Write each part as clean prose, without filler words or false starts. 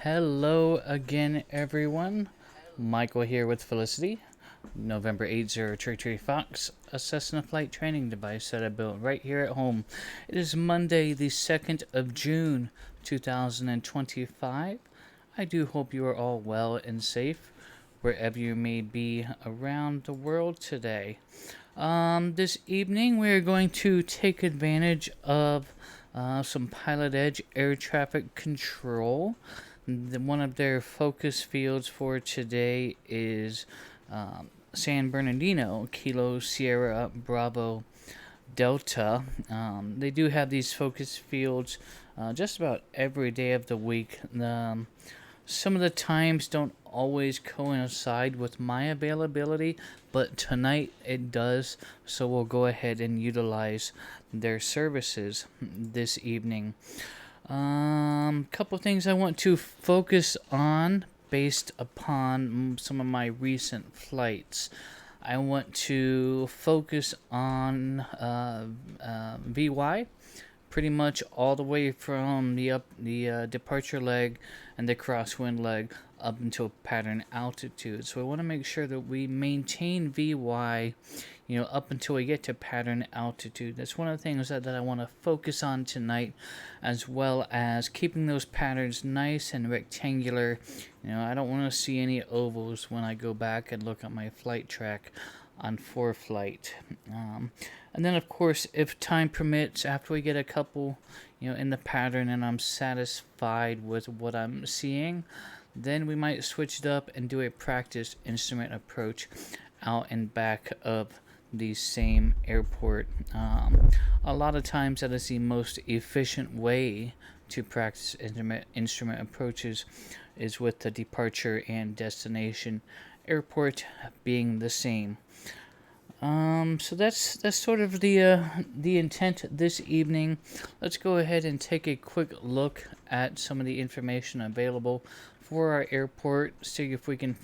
Hello again, everyone. Michael here with Felicity. November 80 Cherry Fox, a Cessna flight training device that I built right here at home. It is Monday, the 2nd of June, 2025. I do hope you are all well and safe wherever you may be around the world today. This evening, we are going to take advantage of some PilotEdge air traffic control. One of their focus fields for today is San Bernardino, Kilo Sierra Bravo Delta. They do have these focus fields just about every day of the week. Some of the times don't always coincide with my availability, but tonight it does, so we'll go ahead and utilize their services this evening. Couple things I want to focus on based upon some of my recent flights. I want to focus on VY, pretty much all the way from the departure leg and the crosswind leg up until pattern altitude. So I want to make sure that we maintain VY, up until we get to pattern altitude. That's one of the things that I want to focus on tonight, as well as keeping those patterns nice and rectangular. I don't want to see any ovals when I go back and look at my flight track on ForeFlight. And then, of course, if time permits, after we get a couple, in the pattern and I'm satisfied with what I'm seeing, then we might switch it up and do a practice instrument approach out and back of the same airport. A lot of times that is the most efficient way to practice instrument approaches is with the departure and destination airport being the same. So that's sort of the intent this evening. Let's go ahead and take a quick look at some of the information available for our airport. See if we can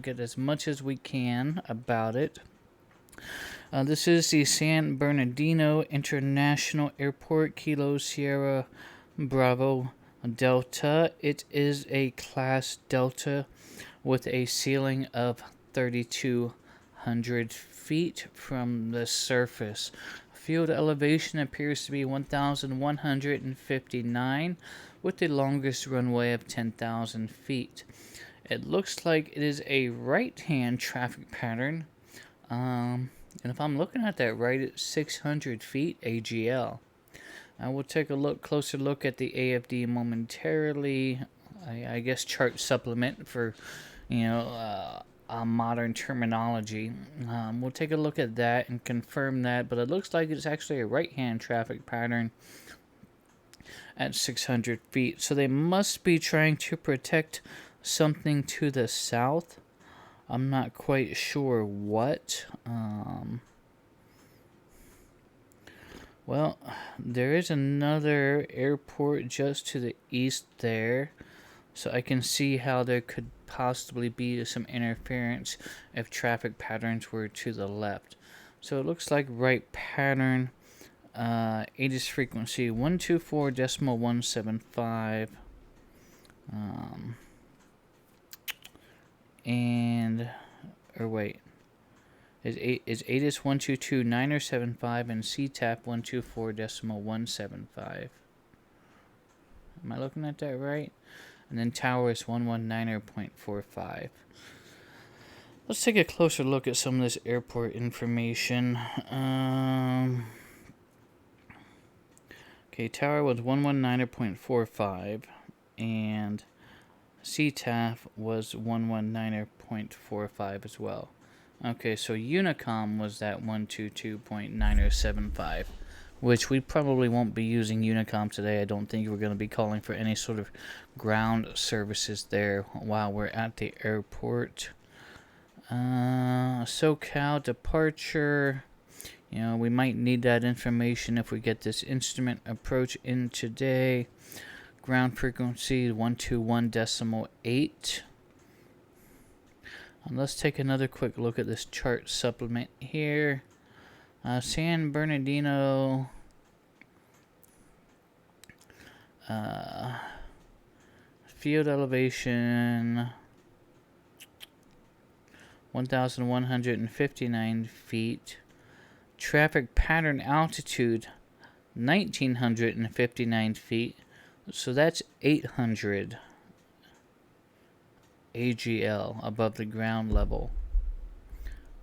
get as much as we can about it. This is the San Bernardino International Airport, Kilo Sierra Bravo Delta. It is a Class Delta with a ceiling of 3,200 feet from the surface. Field elevation appears to be 1,159 with the longest runway of 10,000 feet. It looks like it is a right-hand traffic pattern. And if I'm looking at that right, it's 600 feet AGL. I will take a closer look at the AFD momentarily. I guess chart supplement for, modern terminology. We'll take a look at that and confirm that, but it looks like it's actually a right-hand traffic pattern at 600 feet. So they must be trying to protect something to the south. I'm not quite sure what. Well, there is another airport just to the east there, so I can see how there could possibly be some interference if traffic patterns were to the left. So it looks like right pattern, ATIS frequency 124.175, is ATIS 122.975 and CTAP 124.175. Am I looking at that right? And then tower is 119.45. Let's take a closer look at some of this airport information. Okay, tower was 119.45 and CTAF was 119.45 as well. Okay, so Unicom was that 122.9075, which we probably won't be using Unicom today. I don't think we're going to be calling for any sort of ground services there while we're at the airport. SoCal departure. We might need that information if we get this instrument approach in today. Ground frequency 121.8. Let's take another quick look at this chart supplement here. San Bernardino field elevation 1,159 feet. Traffic pattern altitude 1,959 feet. So that's 800 AGL above the ground level,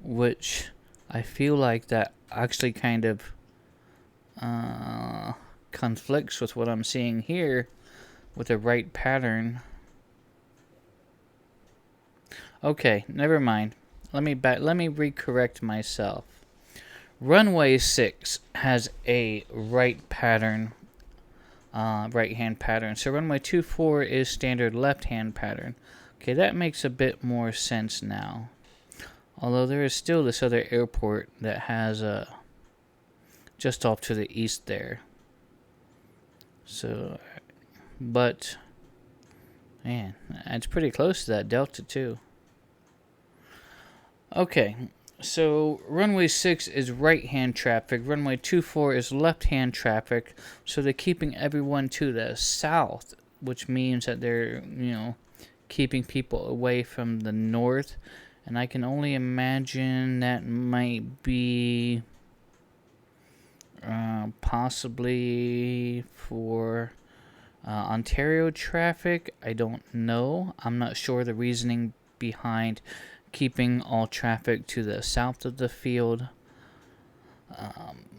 which I feel like that actually kind of conflicts with what I'm seeing here with the right pattern. Okay, never mind. Let me recorrect myself. Runway 6 has a right pattern, right-hand pattern. So runway 24 is standard left-hand pattern. Okay, that makes a bit more sense now. Although there is still this other airport that has just off to the east there. So, but man, it's pretty close to that Delta too. Okay, so runway 6 is right-hand traffic. Runway 24 is left-hand traffic. So they're keeping everyone to the south, which means that they're, keeping people away from the north. And I can only imagine that might be possibly for Ontario traffic. I don't know. I'm not sure the reasoning behind keeping all traffic to the south of the field.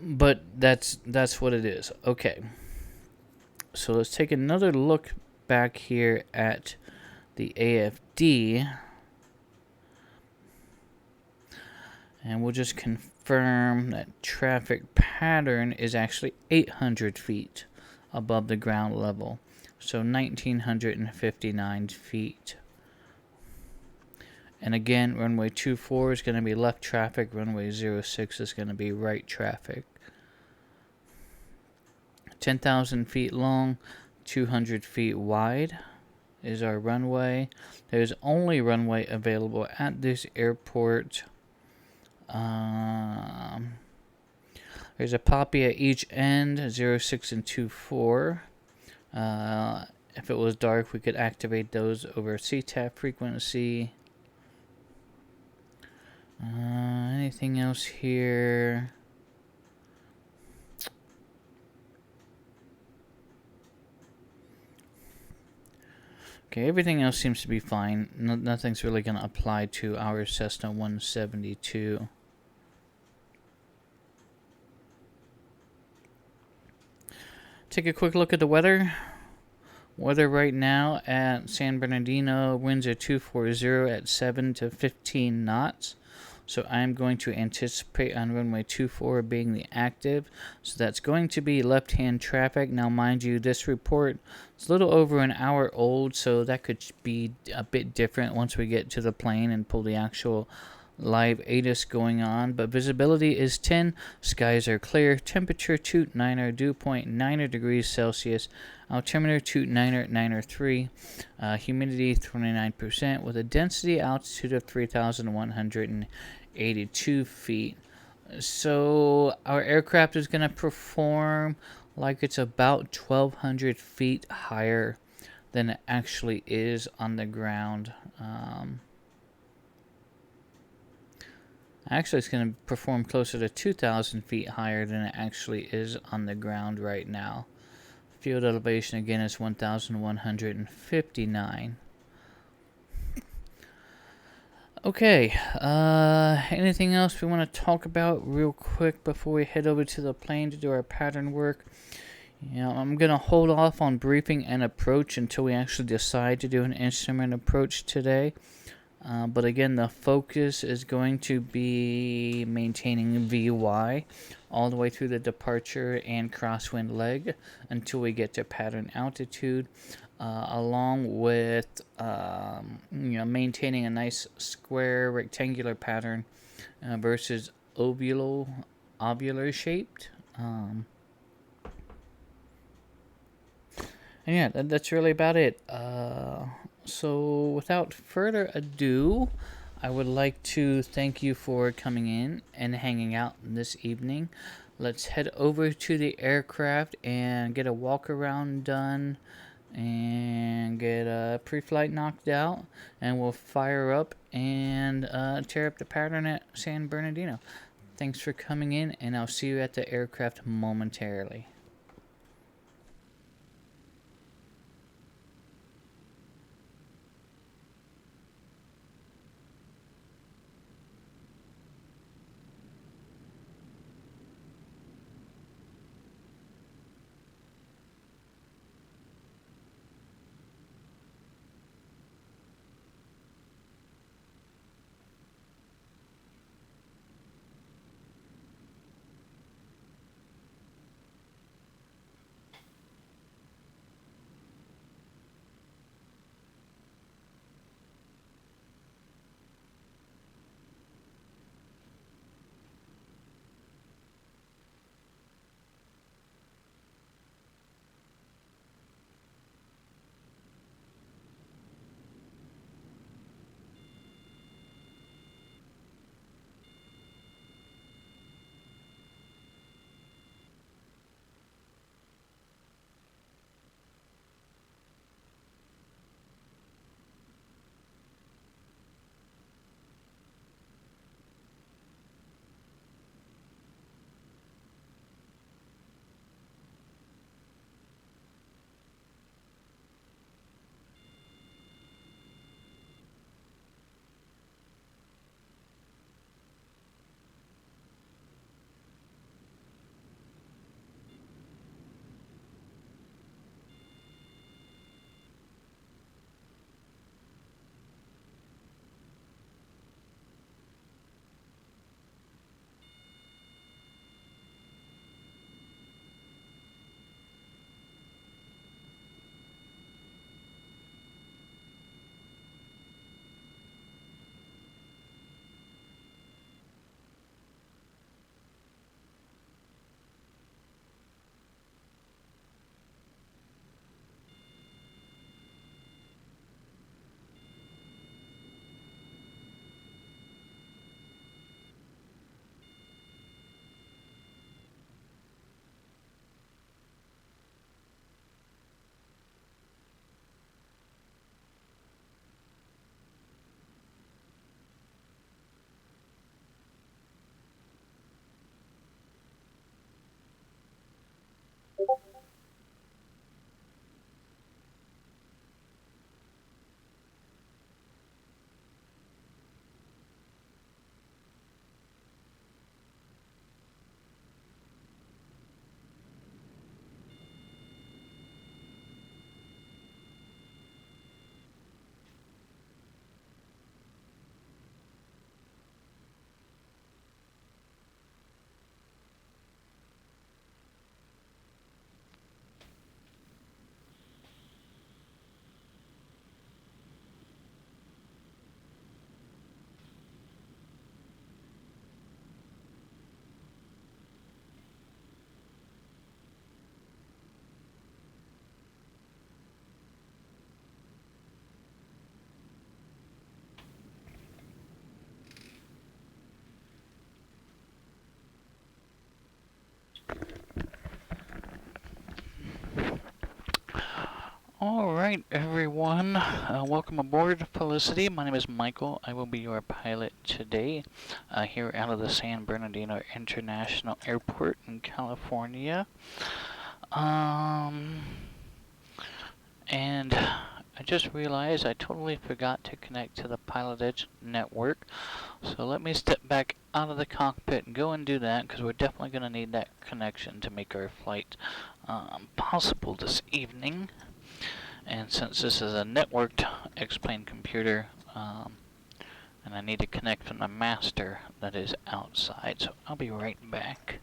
But that's what it is. Okay. So let's take another look back here at the AFD. And we'll just confirm that traffic pattern is actually 800 feet above the ground level. So 1,959 feet. And again, runway 24 is going to be left traffic. Runway 06 is going to be right traffic. 10,000 feet long, 200 feet wide is our runway. There's only runway available at this airport. There's a poppy at each end, 06 and 24. If it was dark, we could activate those over CTAP frequency. Anything else here? Okay, everything else seems to be fine. Nothing's really going to apply to our Cessna 172. Take a quick look at the weather. Weather right now at San Bernardino, winds are 240 at 7 to 15 knots. So I'm going to anticipate on runway 24 being the active. So that's going to be left-hand traffic. Now, mind you, this report is a little over an hour old, so that could be a bit different once we get to the plane and pull the actual live ATIS going on. But visibility is 10, skies are clear, temperature 29er, dew point 9 degrees Celsius, altimeter 29er at 903, humidity 29% with a density altitude of 3,182 feet. So our aircraft is going to perform like it's about 1,200 feet higher than it actually is on the ground. Actually, it's going to perform closer to 2,000 feet higher than it actually is on the ground right now. Field elevation again is 1,159. Okay, anything else we want to talk about real quick before we head over to the plane to do our pattern work? I'm going to hold off on briefing and approach until we actually decide to do an instrument approach today. But again, the focus is going to be maintaining VY all the way through the departure and crosswind leg until we get to pattern altitude, along with maintaining a nice square rectangular pattern versus ovular shaped. And yeah, that's really about it. So without further ado, I would like to thank you for coming in and hanging out this evening. Let's head over to the aircraft and get a walk around done and get pre-flight knocked out, and we'll fire up and tear up the pattern at San Bernardino. Thanks for coming in, and I'll see you at the aircraft momentarily. Alright, everyone. Welcome aboard Felicity. My name is Michael. I will be your pilot today here out of the San Bernardino International Airport in California. And I just realized I totally forgot to connect to the PilotEdge network. So let me step back out of the cockpit and go and do that, because we're definitely going to need that connection to make our flight possible this evening. And since this is a networked X-plane computer, and I need to connect from the master that is outside, so I'll be right back.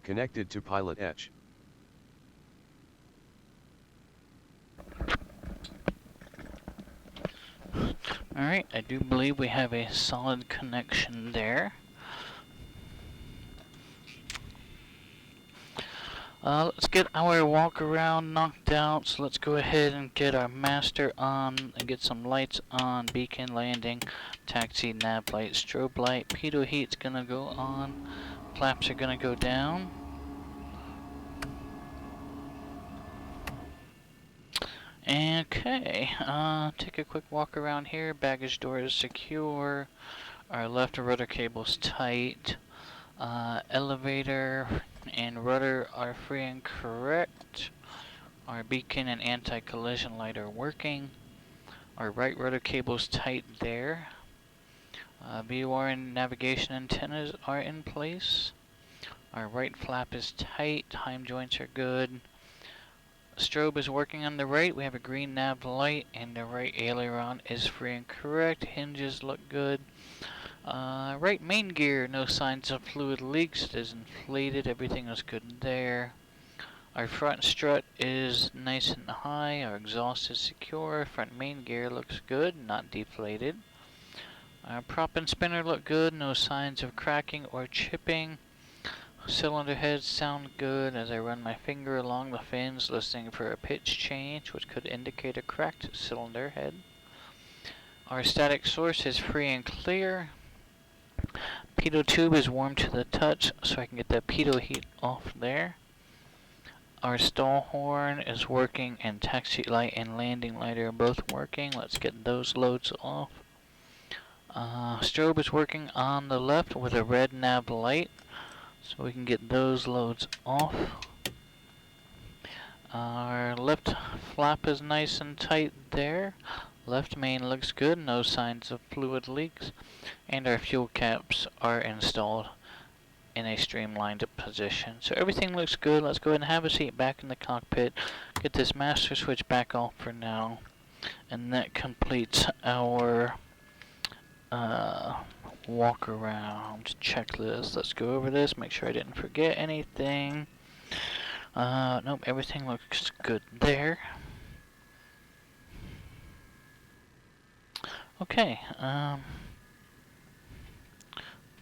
Connected to PilotEdge. Alright, I do believe we have a solid connection there. Let's get our walk around knocked out. So let's go ahead and get our master on and get some lights on. Beacon, landing, taxi, nav light, strobe light. Pitot heat's gonna go on. Flaps are gonna go down. Okay, take a quick walk around here. Baggage door is secure. Our left rudder cable's tight. Elevator and rudder are free and correct. Our beacon and anti-collision light are working. Our right rudder cable's tight there. VOR and navigation antennas are in place. Our right flap is tight. Heim joints are good. Strobe is working on the right. We have a green nav light, and the right aileron is free and correct. Hinges look good. Right main gear, no signs of fluid leaks. It is inflated. Everything is good there. Our front strut is nice and high. Our exhaust is secure. Front main gear looks good, not deflated. Our prop and spinner look good. No signs of cracking or chipping. Cylinder heads sound good as I run my finger along the fins, listening for a pitch change, which could indicate a cracked cylinder head. Our static source is free and clear. Pitot tube is warm to the touch, so I can get the pitot heat off there. Our stall horn is working, and taxi light and landing light are both working. Let's get those loads off. Strobe is working on the left with a red nav light, so we can get those loads off. Our left flap is nice and tight there. Left main looks good, no signs of fluid leaks. And our fuel caps are installed in a streamlined position. So everything looks good. Let's go ahead and have a seat back in the cockpit. Get this master switch back off for now. And that completes our walk around checklist. Let's go over this, make sure I didn't forget anything. Nope, everything looks good there. Okay,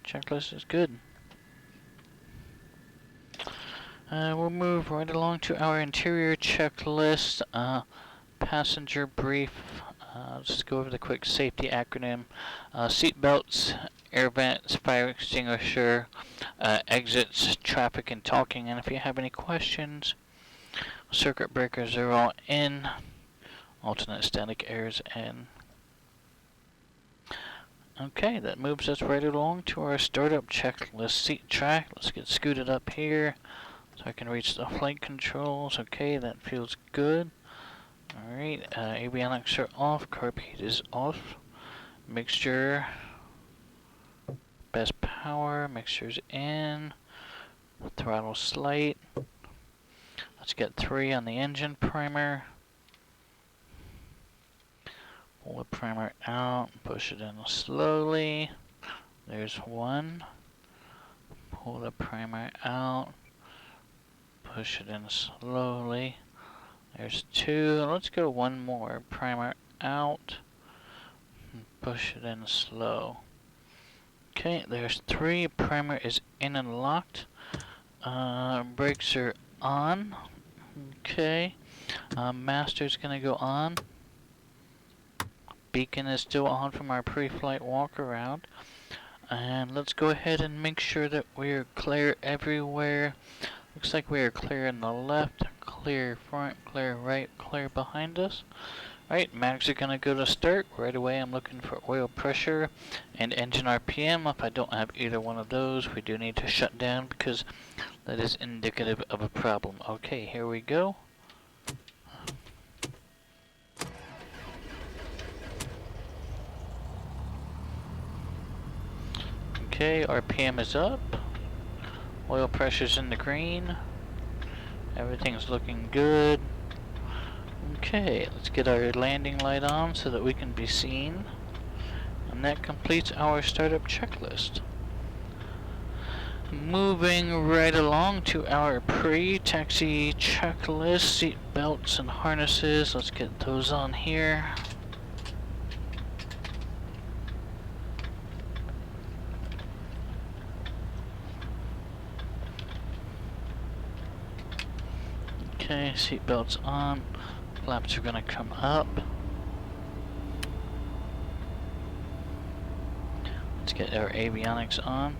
checklist is good. We'll move right along to our interior checklist. Passenger brief. Just go over the quick safety acronym. Seat belts, air vents, fire extinguisher, exits, traffic, and talking. And if you have any questions, circuit breakers are all in. Alternate static airs in. Okay, that moves us right along to our startup checklist. Seat track. Let's get scooted up here so I can reach the flight controls. Okay, that feels good. Alright, avionics are off. Carb heat is off. Mixture. Best power. Mixture's in. Throttle slight. Let's get 3 on the engine primer. Pull the primer out, push it in slowly. There's 1. Pull the primer out, push it in slowly. There's 2. Let's go 1 more. Primer out, push it in slow. Okay, there's 3. Primer is in and locked. Brakes are on. Okay. Master's gonna go on. Beacon is still on from our pre-flight walk around. And let's go ahead and make sure that we're clear everywhere. Looks like we are clear in the left, clear front, clear right, clear behind us. Alright, mags are gonna go to start. Right away I'm looking for oil pressure and engine RPM. If I don't have either one of those, we do need to shut down because that is indicative of a problem. Okay, here we go. Okay, RPM is up. Oil pressure's in the green. Everything's looking good. Okay, let's get our landing light on so that we can be seen. And that completes our startup checklist. Moving right along to our pre-taxi checklist. Seat belts and harnesses. Let's get those on here. Okay, seatbelts on. Flaps are gonna come up. Let's get our avionics on.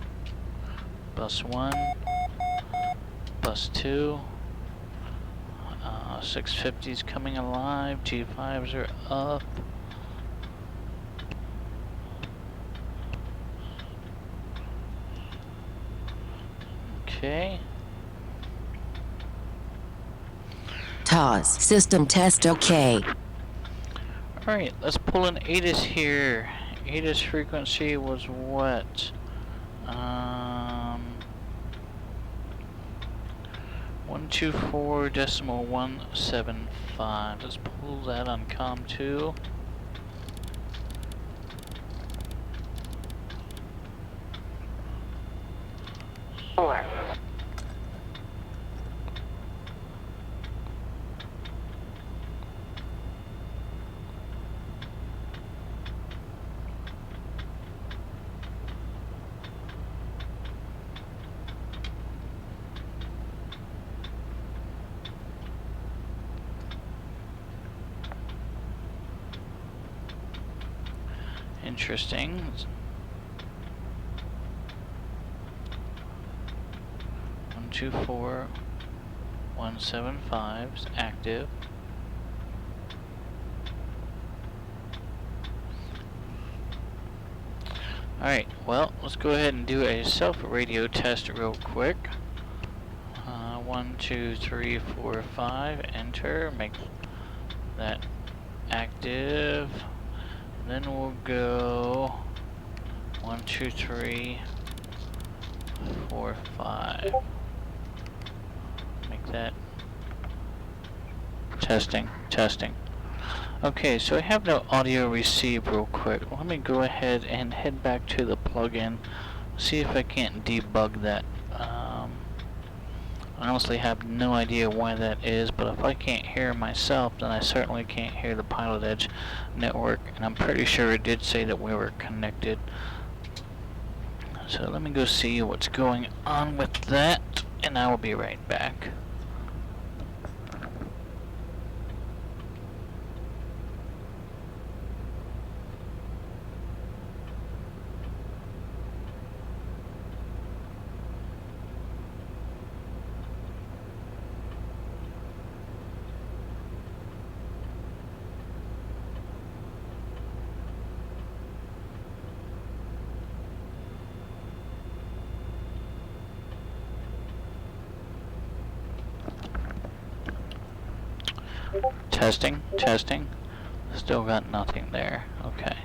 Bus 1, bus 2. 650's coming alive. G5s are up. Okay. TOS. System test okay. Alright, let's pull an ATIS here. ATIS frequency was what? 124.175. Let's pull that on COM 2. Interesting. 124.175 is active. Alright, well, let's go ahead and do a self-radio test real quick. 1, 2, 3, 4, 5, enter, make that active. Then we'll go 1, 2, 3, 4, 5. Make that testing. Okay, so I have no audio received real quick. Let me go ahead and head back to the plugin, see if I can't debug that. I honestly have no idea why that is, but if I can't hear myself, then I certainly can't hear the PilotEdge network, and I'm pretty sure it did say that we were connected. So let me go see what's going on with that, and I will be right back. Testing. Still got nothing there. Okay.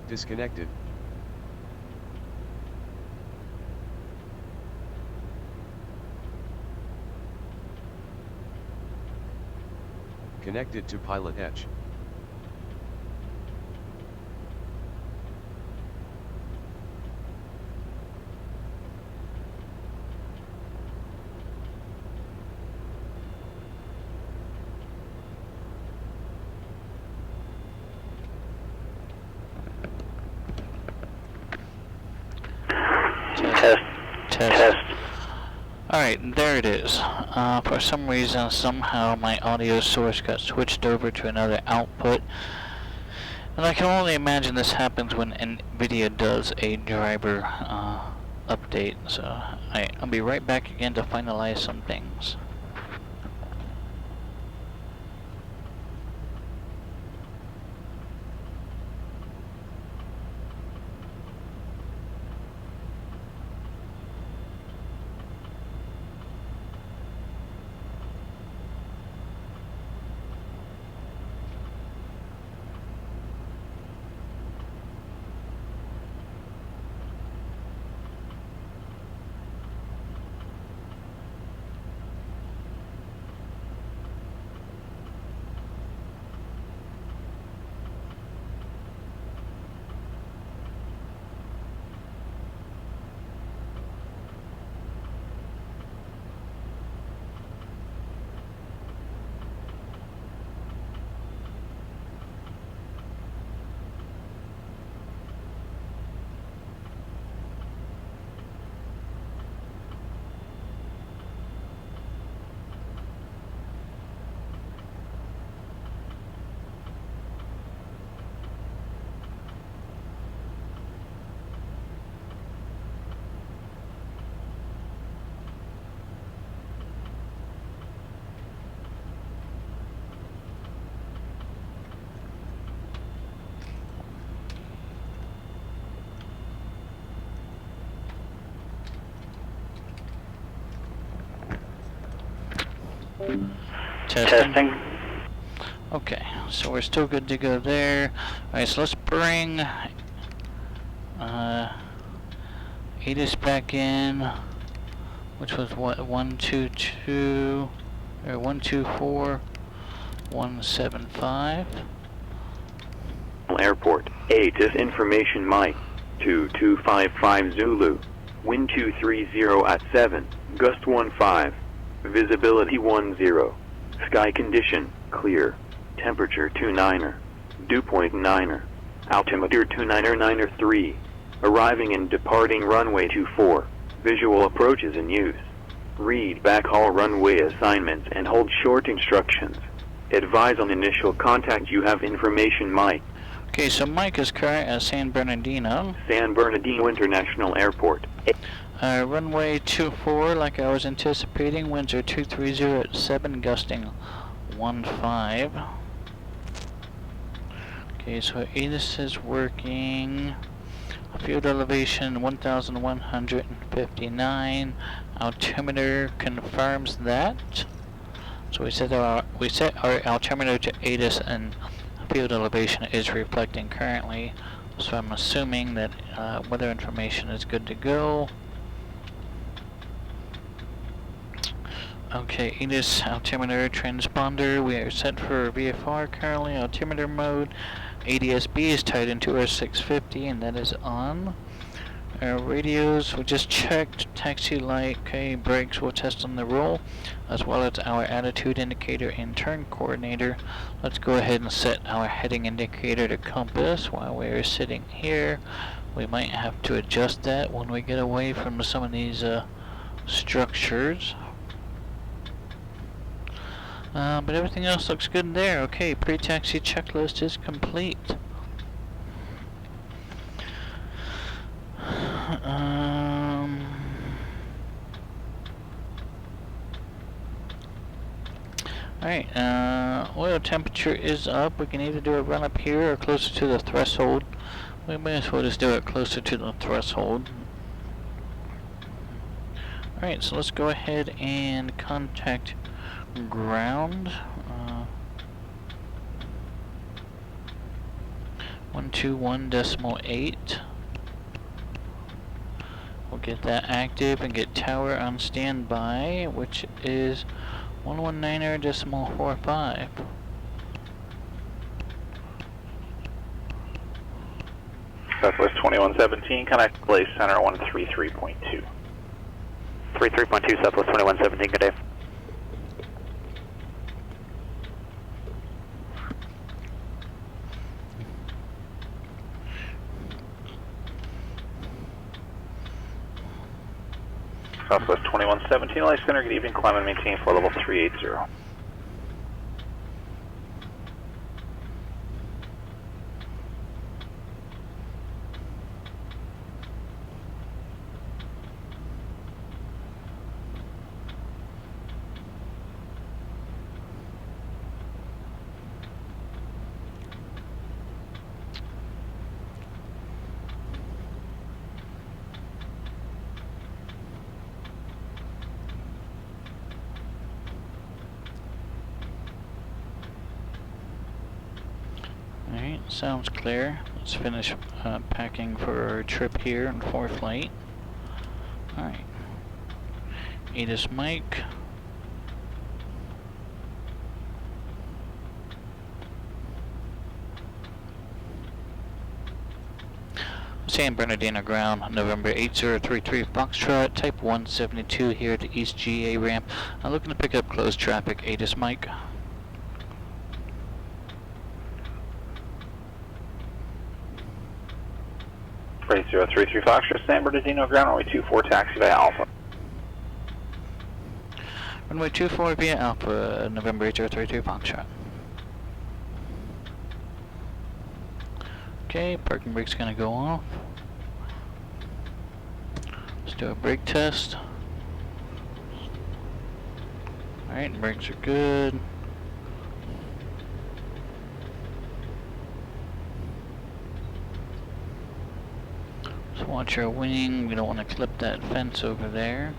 Disconnected. Connected to PilotEdge. Test. Alright, there it is. For some reason, somehow my audio source got switched over to another output. And I can only imagine this happens when NVIDIA does a driver update. So I'll be right back again to finalize some things. Testing. Okay, so we're still good to go there. Alright, so let's bring ATIS back in, which was what, 122, or 124.175. Airport, ATIS information Mike, 2255 Zulu, wind 230 at 7, gust 15, visibility 10, sky condition, clear, temperature 29er, dew point 9er, altimeter 29er 3, arriving and departing runway 24, visual approaches in use. Read backhaul runway assignments and hold short instructions. Advise on initial contact. You have information Mike. Okay, so Mike is current at San Bernardino. San Bernardino International Airport. Runway 24, like I was anticipating. Winds are 230 at 7, gusting 15. Okay, so ATIS is working. Field elevation 1,159. Altimeter confirms that. So we set our altimeter to ATIS, and field elevation is reflecting currently. So I'm assuming that weather information is good to go. Okay, ATIS altimeter transponder. We are set for VFR currently. Altimeter mode. ADSB is tied into our 650, and that is on. Our radios, we just checked. Taxi light, okay, brakes, we'll test on the roll, as well as our attitude indicator and turn coordinator. Let's go ahead and set our heading indicator to compass while we are sitting here. We might have to adjust that when we get away from some of these structures. But everything else looks good there. Okay, pre-taxi checklist is complete. Alright, oil temperature is up. We can either do a run up here or closer to the threshold. We may as well just do it closer to the threshold. Alright, so let's go ahead and contact ground. 121.8. We'll get that active and get tower on standby, which is 119.45. Southwest 2117, connect place center 133.2. 33.2, Southwest 2117, good day. Southwest 2117, Light Center, good evening, climb and maintain flow level 380. Alright, sounds clear. Let's finish packing for our trip here in 4th flight. Alright. ATIS mic. San Bernardino ground, November 8033 Foxtrot, type 172 here at the East GA ramp. I'm looking to pick up closed traffic, ATIS mic. 8033 Foxtrot, San Bernardino ground, runway 24, taxi via Alpha. Runway 24 via Alpha, November 8033 Foxtrot. Okay, parking brake's gonna go off. Let's do a brake test. Alright, brakes are good. Let's watch our wing. We don't want to clip that fence over there.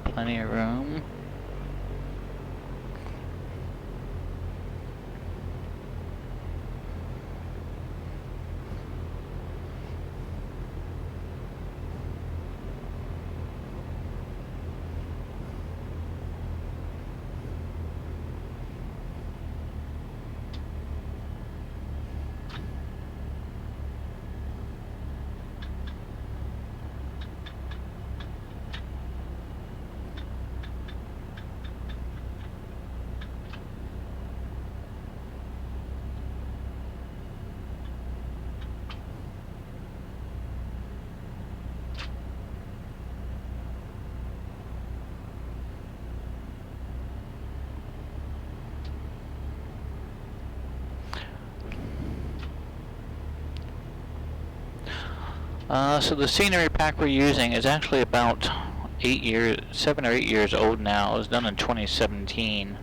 Plenty of room. So the scenery pack we're using is actually about 7 or 8 years old now. It was done in 2017.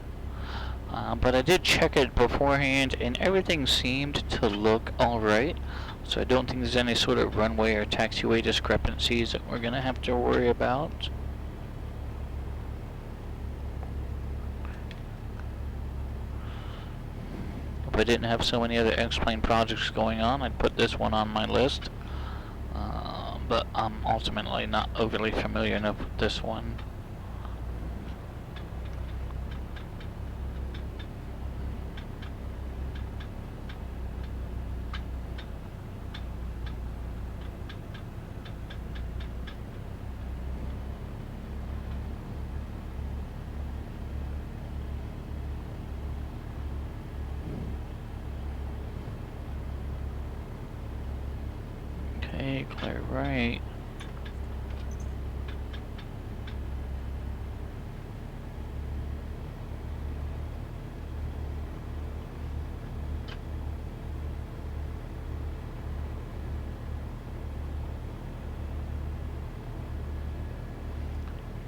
But I did check it beforehand, and everything seemed to look alright. So I don't think there's any sort of runway or taxiway discrepancies that we're going to have to worry about. If I didn't have so many other X-Plane projects going on, I'd put this one on my list. But I'm ultimately not overly familiar enough with this one. Okay, clear right.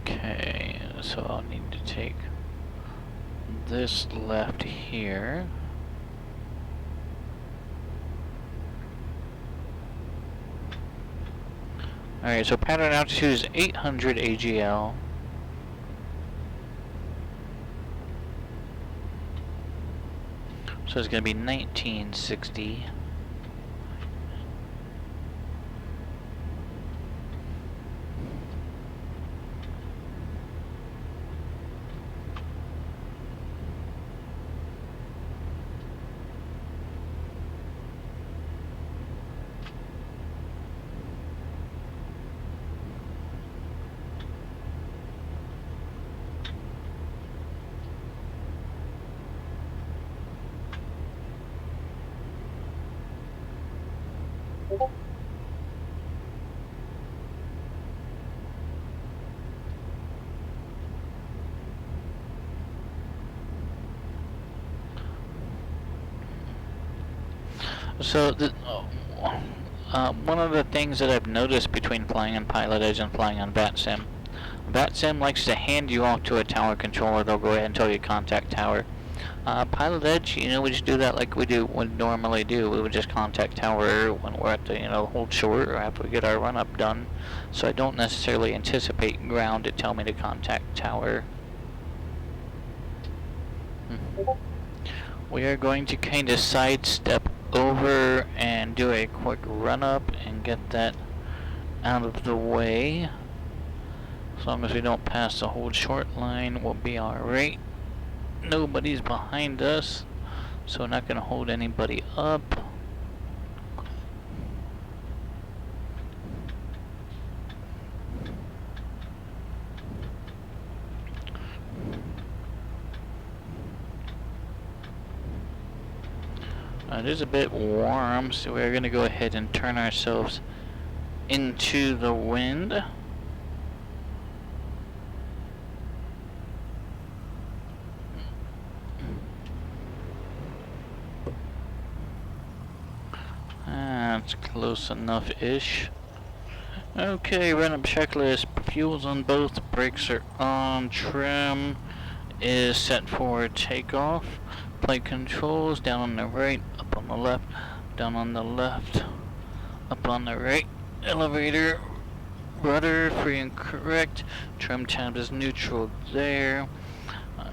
Okay, so I'll need to take this left here. Alright, so pattern altitude is 800 AGL. So it's going to be 1960. So, one of the things that I've noticed between flying on PilotEdge and flying on VATSIM likes to hand you off to a tower controller. They'll go ahead and tell you contact tower. PilotEdge, we just do that like we normally do. We would just contact tower when we're at the, hold short or after we get our run-up done. So I don't necessarily anticipate ground to tell me to contact tower. We are going to kind of sidestep over and do a quick run-up and get that out of the way. As long as we don't pass the hold short line, we'll be alright. Nobody's behind us, so we're not going to hold anybody up. It is a bit warm, so we're going to go ahead and turn ourselves into the wind. That's close enough-ish. Okay, run-up checklist. Fuel's on both, brakes are on, trim is set for takeoff. Flight controls down on the right, up on the left, down on the left, up on the right. Elevator, rudder, free and correct. Trim tab is neutral there.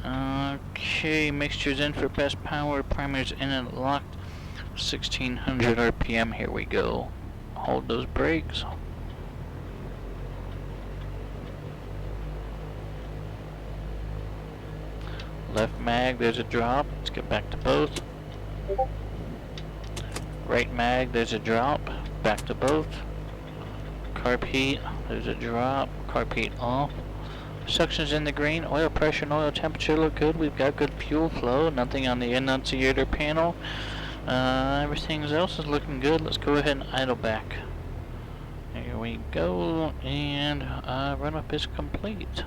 Okay, mixtures in for best power. Primers in and locked. 1600 RPM. Here we go. Hold those brakes. Left mag, there's a drop. Let's get back to both. Right mag, there's a drop. Back to both. Carb heat, there's a drop. Carb heat off. Suction's in the green. Oil pressure and oil temperature look good. We've got good fuel flow. Nothing on the annunciator panel. Everything else is looking good. Let's go ahead and idle back. Here we go. And run-up is complete.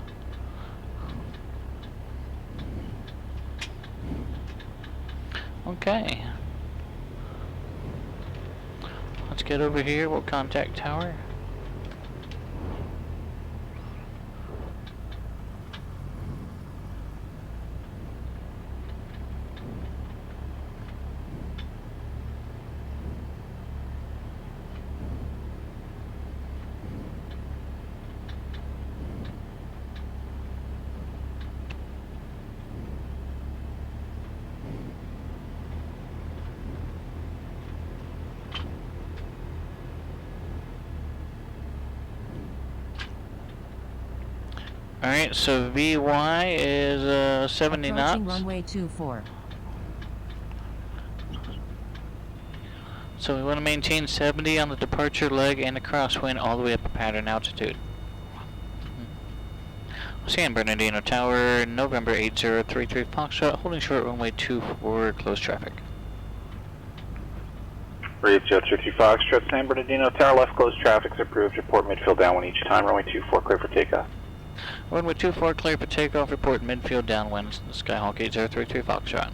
Okay. Let's get over here, we'll contact tower. Alright, so VY is 70 Approaching knots. runway 24. So we want to maintain 70 on the departure leg and the crosswind all the way up to pattern altitude. San Bernardino Tower, November 8033 Foxtrot, holding short runway 24, close traffic. 38033 Foxtrot, San Bernardino Tower, left closed traffic's approved. Report midfield downwind each time. Runway 24 clear for takeoff. Runway 24 clear for takeoff, report midfield downwind, Skyhawk 8033 Foxtrot.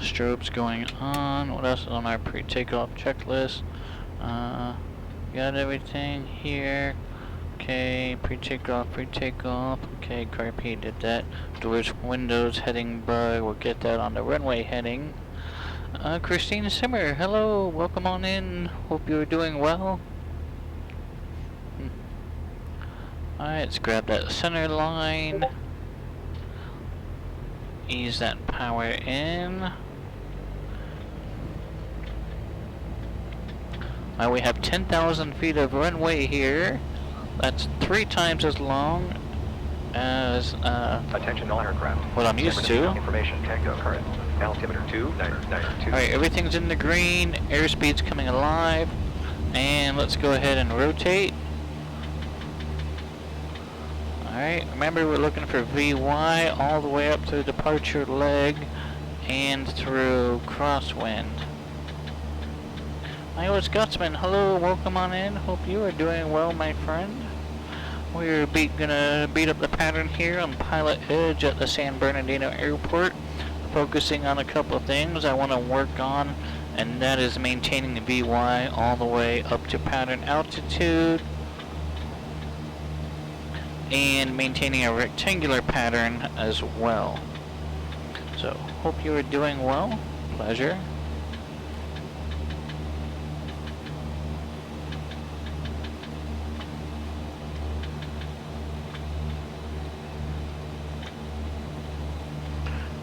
Strobes going on. What else is on our pre-takeoff checklist? Got everything here. Okay, pre-takeoff. Okay, Carpe did that. Doors, windows, heading by. We'll get that on the runway heading. Christina Simmer, hello, welcome on in. Hope you're doing well. Alright, let's grab that center line. Ease that power in. Now we have 10,000 feet of runway here. That's 3 times as long as attention all aircraft. what I'm used to. Information Tango current. Altimeter 2992. Alright, everything's in the green. Airspeed's coming alive. And let's go ahead and rotate. Alright, remember we're looking for VY all the way up through departure leg and through crosswind. Iowa Scotsman, hello, welcome on in. Hope you are doing well, my friend. We're gonna beat up the pattern here on PilotEdge at the San Bernardino Airport, focusing on a couple of things I want to work on, and that is maintaining the VY all the way up to pattern altitude, and maintaining a rectangular pattern as well. So, hope you are doing well. Pleasure.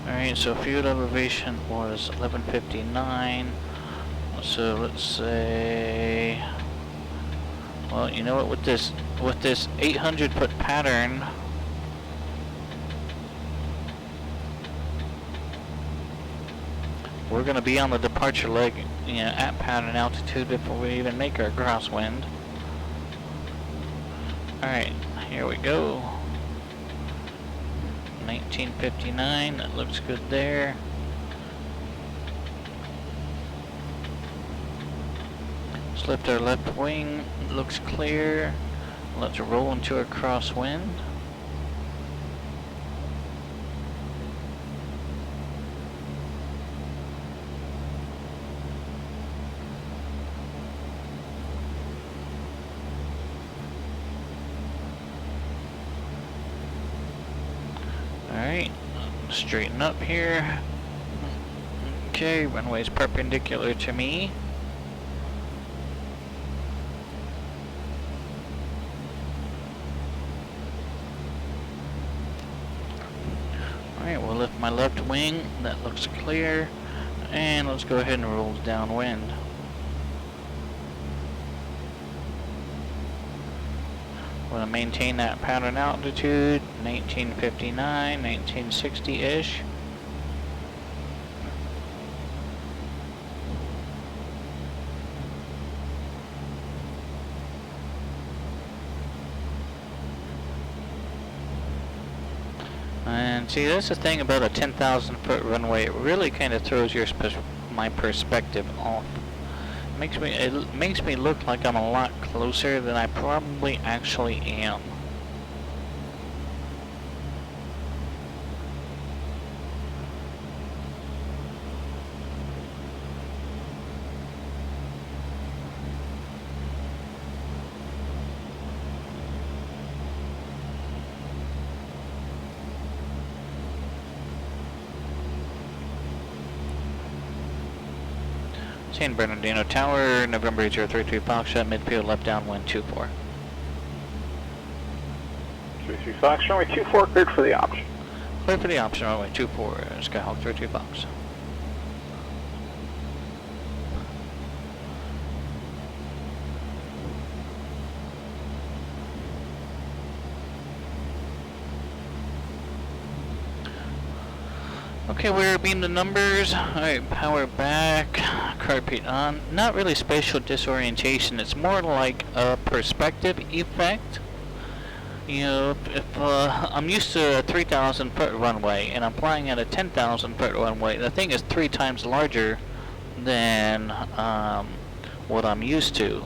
Alright, so field elevation was 1159. So let's say, well, you know what, with this 800-foot pattern, we're gonna be on the departure leg, you know, at pattern altitude before we even make our crosswind. Alright, here we go. 1959, that looks good there. Let's lift our left wing, it looks clear. Let's roll into a crosswind. Alright, straighten up here. Okay, runway's perpendicular to me. Alright, we'll lift my left wing, that looks clear. And let's go ahead and roll downwind. Want to maintain that pattern altitude, 1959, 1960-ish. And see, that's the thing about a 10,000 foot runway, it really kind of throws my perspective off. It makes me look like I'm a lot closer than I probably actually am. San Bernardino Tower, November 033 Foxtrot, midfield left downwind 24. 33 Fox, runway 24, cleared for the option. Clear for the option, runway 24, Skyhawk 33 Fox. Okay, we're being the numbers. Alright, power back, carpet on. Not really spatial disorientation, it's more like a perspective effect. You know, if I'm used to a 3,000 foot runway and I'm flying at a 10,000 foot runway, the thing is 3 times larger than what I'm used to.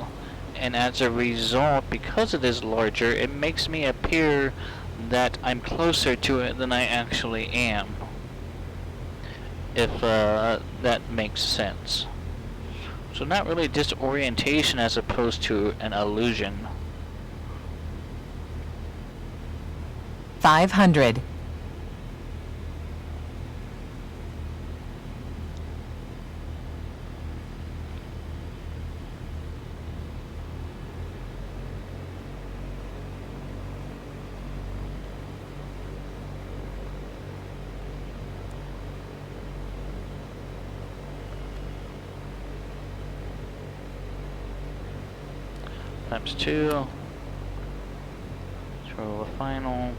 And as a result, because it is larger, it makes me appear that I'm closer to it than I actually am. If that makes sense. So not really disorientation as opposed to an illusion. 500. Times 2. Let's roll the final.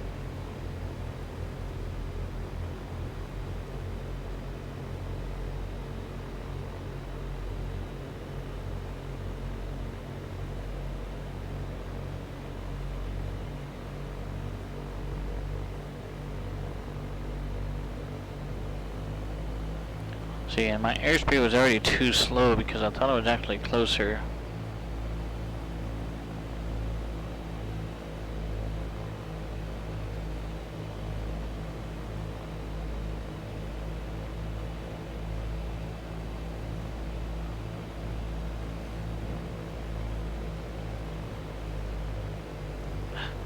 See, and my airspeed was already too slow because I thought it was actually closer.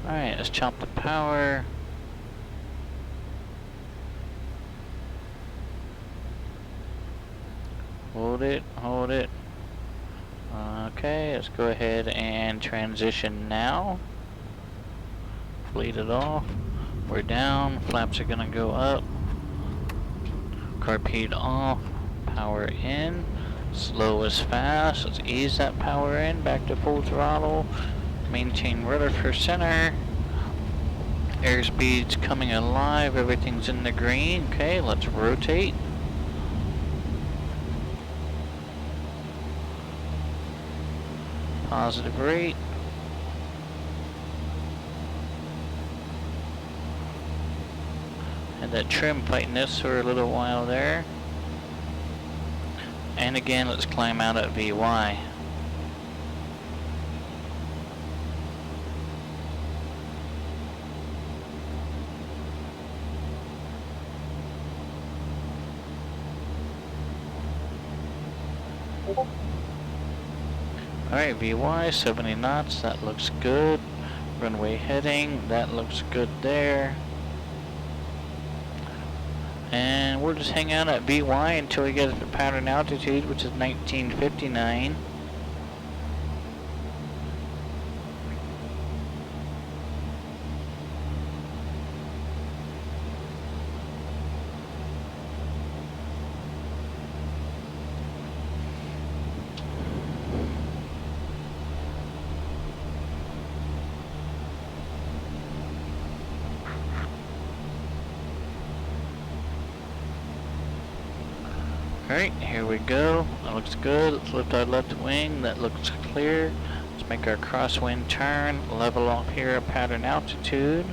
Alright, let's chop the power. Hold it, hold it. Okay, let's go ahead and transition now. Fleet it off. We're down, flaps are gonna go up. Carpet off, power in. Slow is fast, let's ease that power in, back to full throttle. Maintain rudder for center. Airspeed's coming alive, everything's in the green. Okay, let's rotate. Positive rate. Had that trim fighting this for a little while there. And again, let's climb out at VY. Alright, VY, 70 knots, that looks good. Runway heading, that looks good there. And we'll just hang out at VY until we get to pattern altitude, which is 1959. Alright, here we go. That looks good. Let's lift our left wing. That looks clear. Let's make our crosswind turn. Level off here at pattern altitude.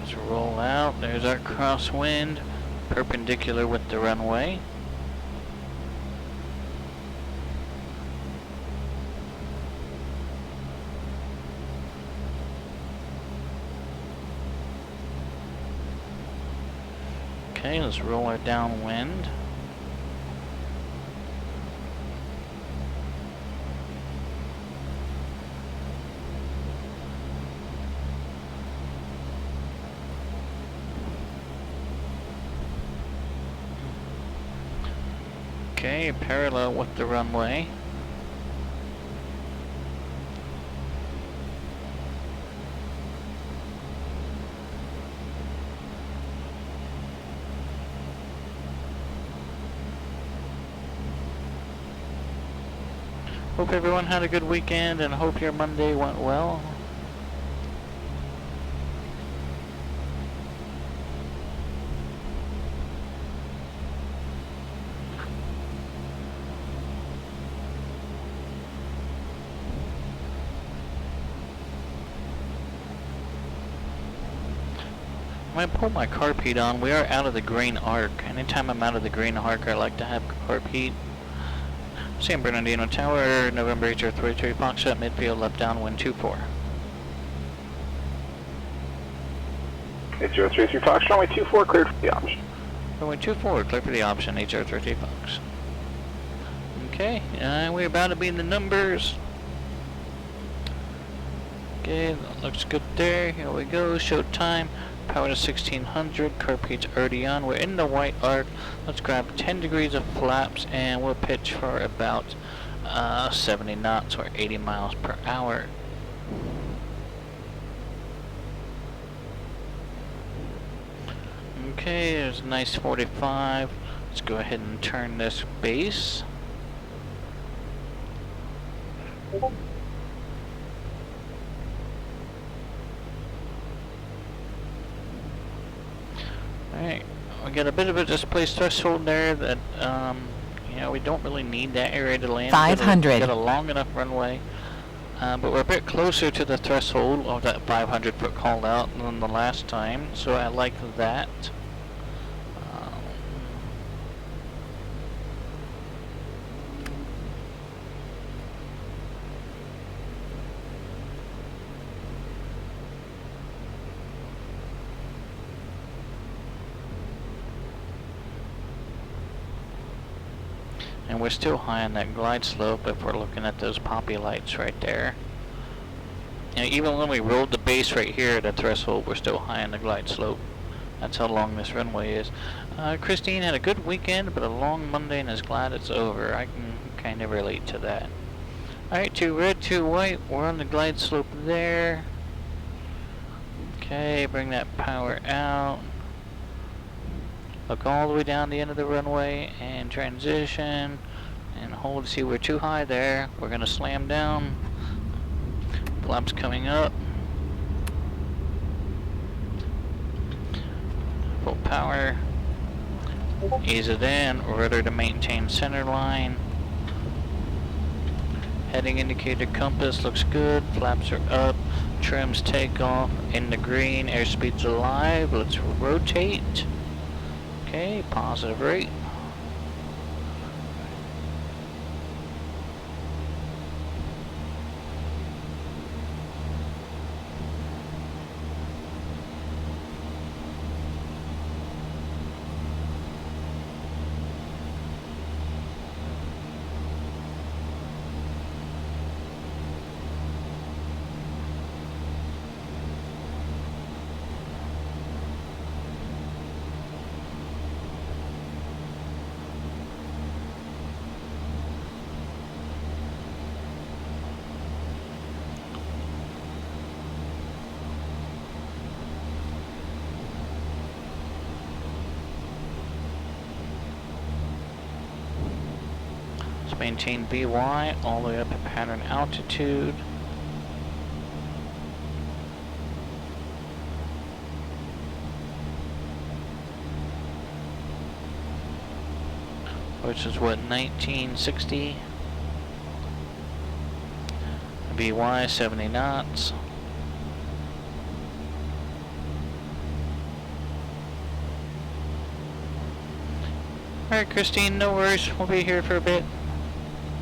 Let's roll out. There's our crosswind, perpendicular with the runway. Okay, let's roll our downwind. Okay, parallel with the runway. Hope everyone had a good weekend and hope your Monday went well. When I pull my carb heat on, we are out of the green arc. Anytime I'm out of the green arc, I like to have carb heat. San Bernardino Tower, November HR 33 Foxtrot, midfield, left downwind 24. 8033 Fox, runway 24, cleared for the option. Runway 24, clear for the option, HR 33 Fox. Okay, we're about to be in the numbers. Okay, that looks good there. Here we go, show time. Power to 1600, curb heat's already on. We're in the white arc. Let's grab 10 degrees of flaps and we'll pitch for about 70 knots or 80 miles per hour. Okay, there's a nice 45. Let's go ahead and turn this base. Alright, we got a bit of a displaced threshold there that, you know, we don't really need that area to land. 500. Got a long enough runway, but we're a bit closer to the threshold of that 500 foot call out than the last time, so I like that. And we're still high on that glide slope if we're looking at those poppy lights right there. And even when we rolled the base right here at the threshold, we're still high on the glide slope. That's how long this runway is. Christine had a good weekend, but a long Monday and is glad it's over. I can kind of relate to that. Alright, 2 red, 2 white. We're on the glide slope there. Okay, bring that power out. Look all the way down the end of the runway and transition and hold. See, we're too high there. We're gonna slam down. Flaps coming up. Full power. Ease it in. Rudder to maintain center line. Heading indicator compass looks good. Flaps are up. Trims takeoff in the green. Airspeed's alive. Let's rotate. Okay, positive rate. Maintain VY all the way up at pattern altitude. Which is what, 1960? VY 70 knots. Alright, Christine, no worries. We'll be here for a bit.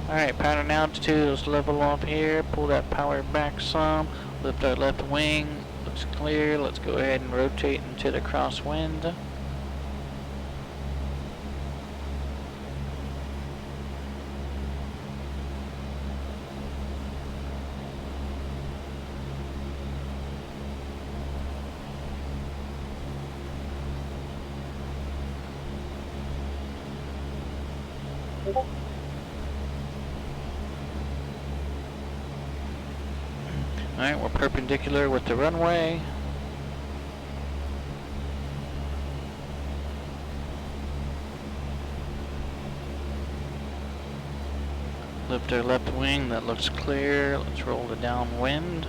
Alright, pattern altitude. Let's level off here. Pull that power back some. Lift our left wing. Looks clear. Let's go ahead and rotate into the crosswind. Alright, we're perpendicular with the runway. Lift our left wing, that looks clear. Let's roll the downwind.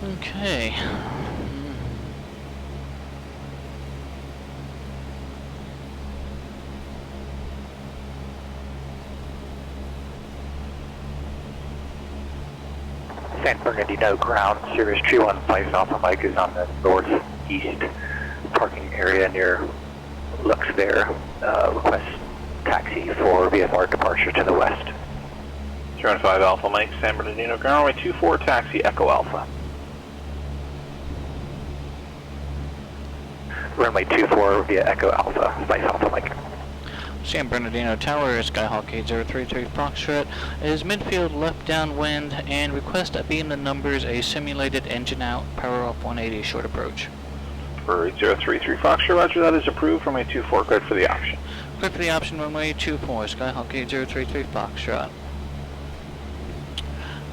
Okay. San Bernardino ground, Cirrus Tree 15 Alpha Mike is on the northeast parking area near Lux there. Request taxi for VFR departure to the west. 015 Alpha Mike, San Bernardino ground, runway 24, taxi Echo Alpha. Runway 24 via Echo Alpha, 5 Alpha Mike. San Bernardino Tower, Skyhawk 803 Foxtrot is midfield left downwind and request a beam the numbers a simulated engine out, power off 180 short approach. For 8033 Foxtrot, roger, that is approved. Runway 24, good for the option. Good for the option, runway 24, Skyhawk 8033 Foxtrot.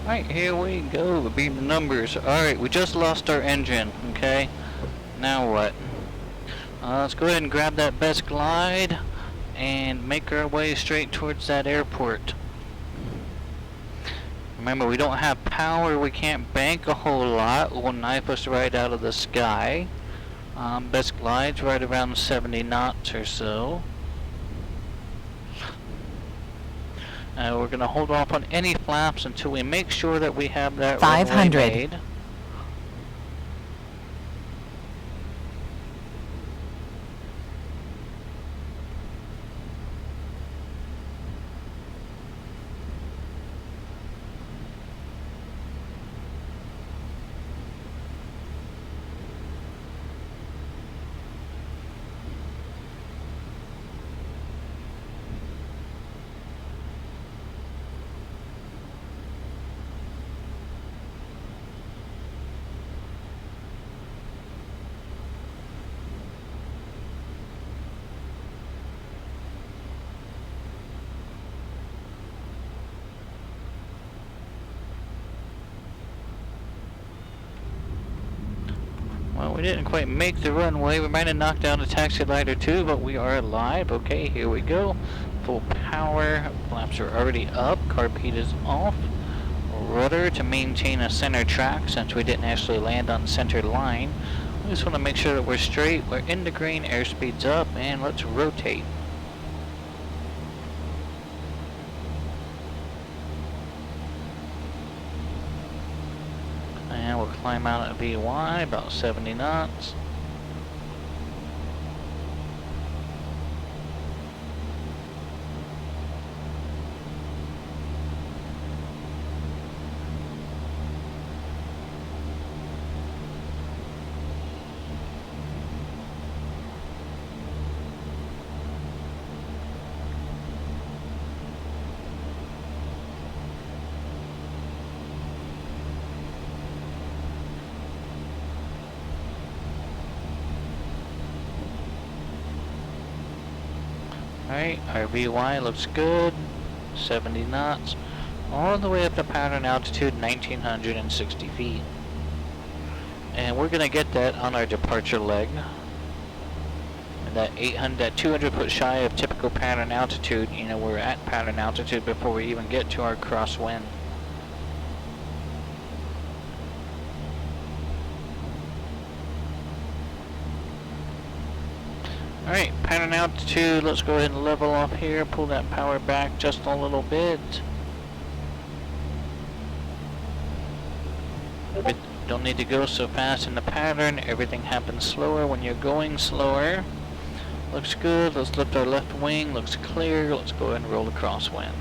Alright, here we go, beam the numbers. Alright, we just lost our engine, okay? Now what? Let's go ahead and grab that best glide and make our way straight towards that airport. Remember, we don't have power, we can't bank a whole lot. Will knife us right out of the sky. Best glide's right around 70 knots or so. We're going to hold off on any flaps until we make sure that we have that 500. runway made. Well, we didn't quite make the runway. We might have knocked down a taxi light or two, but we are alive. Okay, here we go. Full power. Flaps are already up. Carpet is off. Rudder to maintain a center track since we didn't actually land on the center line. We just want to make sure that we're straight. We're in the green. Airspeed's up, and let's rotate. And we'll climb out at VY, about 70 knots. Alright, our VY looks good, 70 knots, all the way up to pattern altitude 1960 feet. And we're going to get that on our departure leg. that 800, that 200 foot shy of typical pattern altitude. You know, we're at pattern altitude before we even get to our crosswind. Alright, pattern altitude, let's go ahead and level off here, pull that power back just a little bit. We don't need to go so fast in the pattern, everything happens slower when you're going slower. Looks good, let's lift our left wing, looks clear, let's go ahead and roll the crosswind.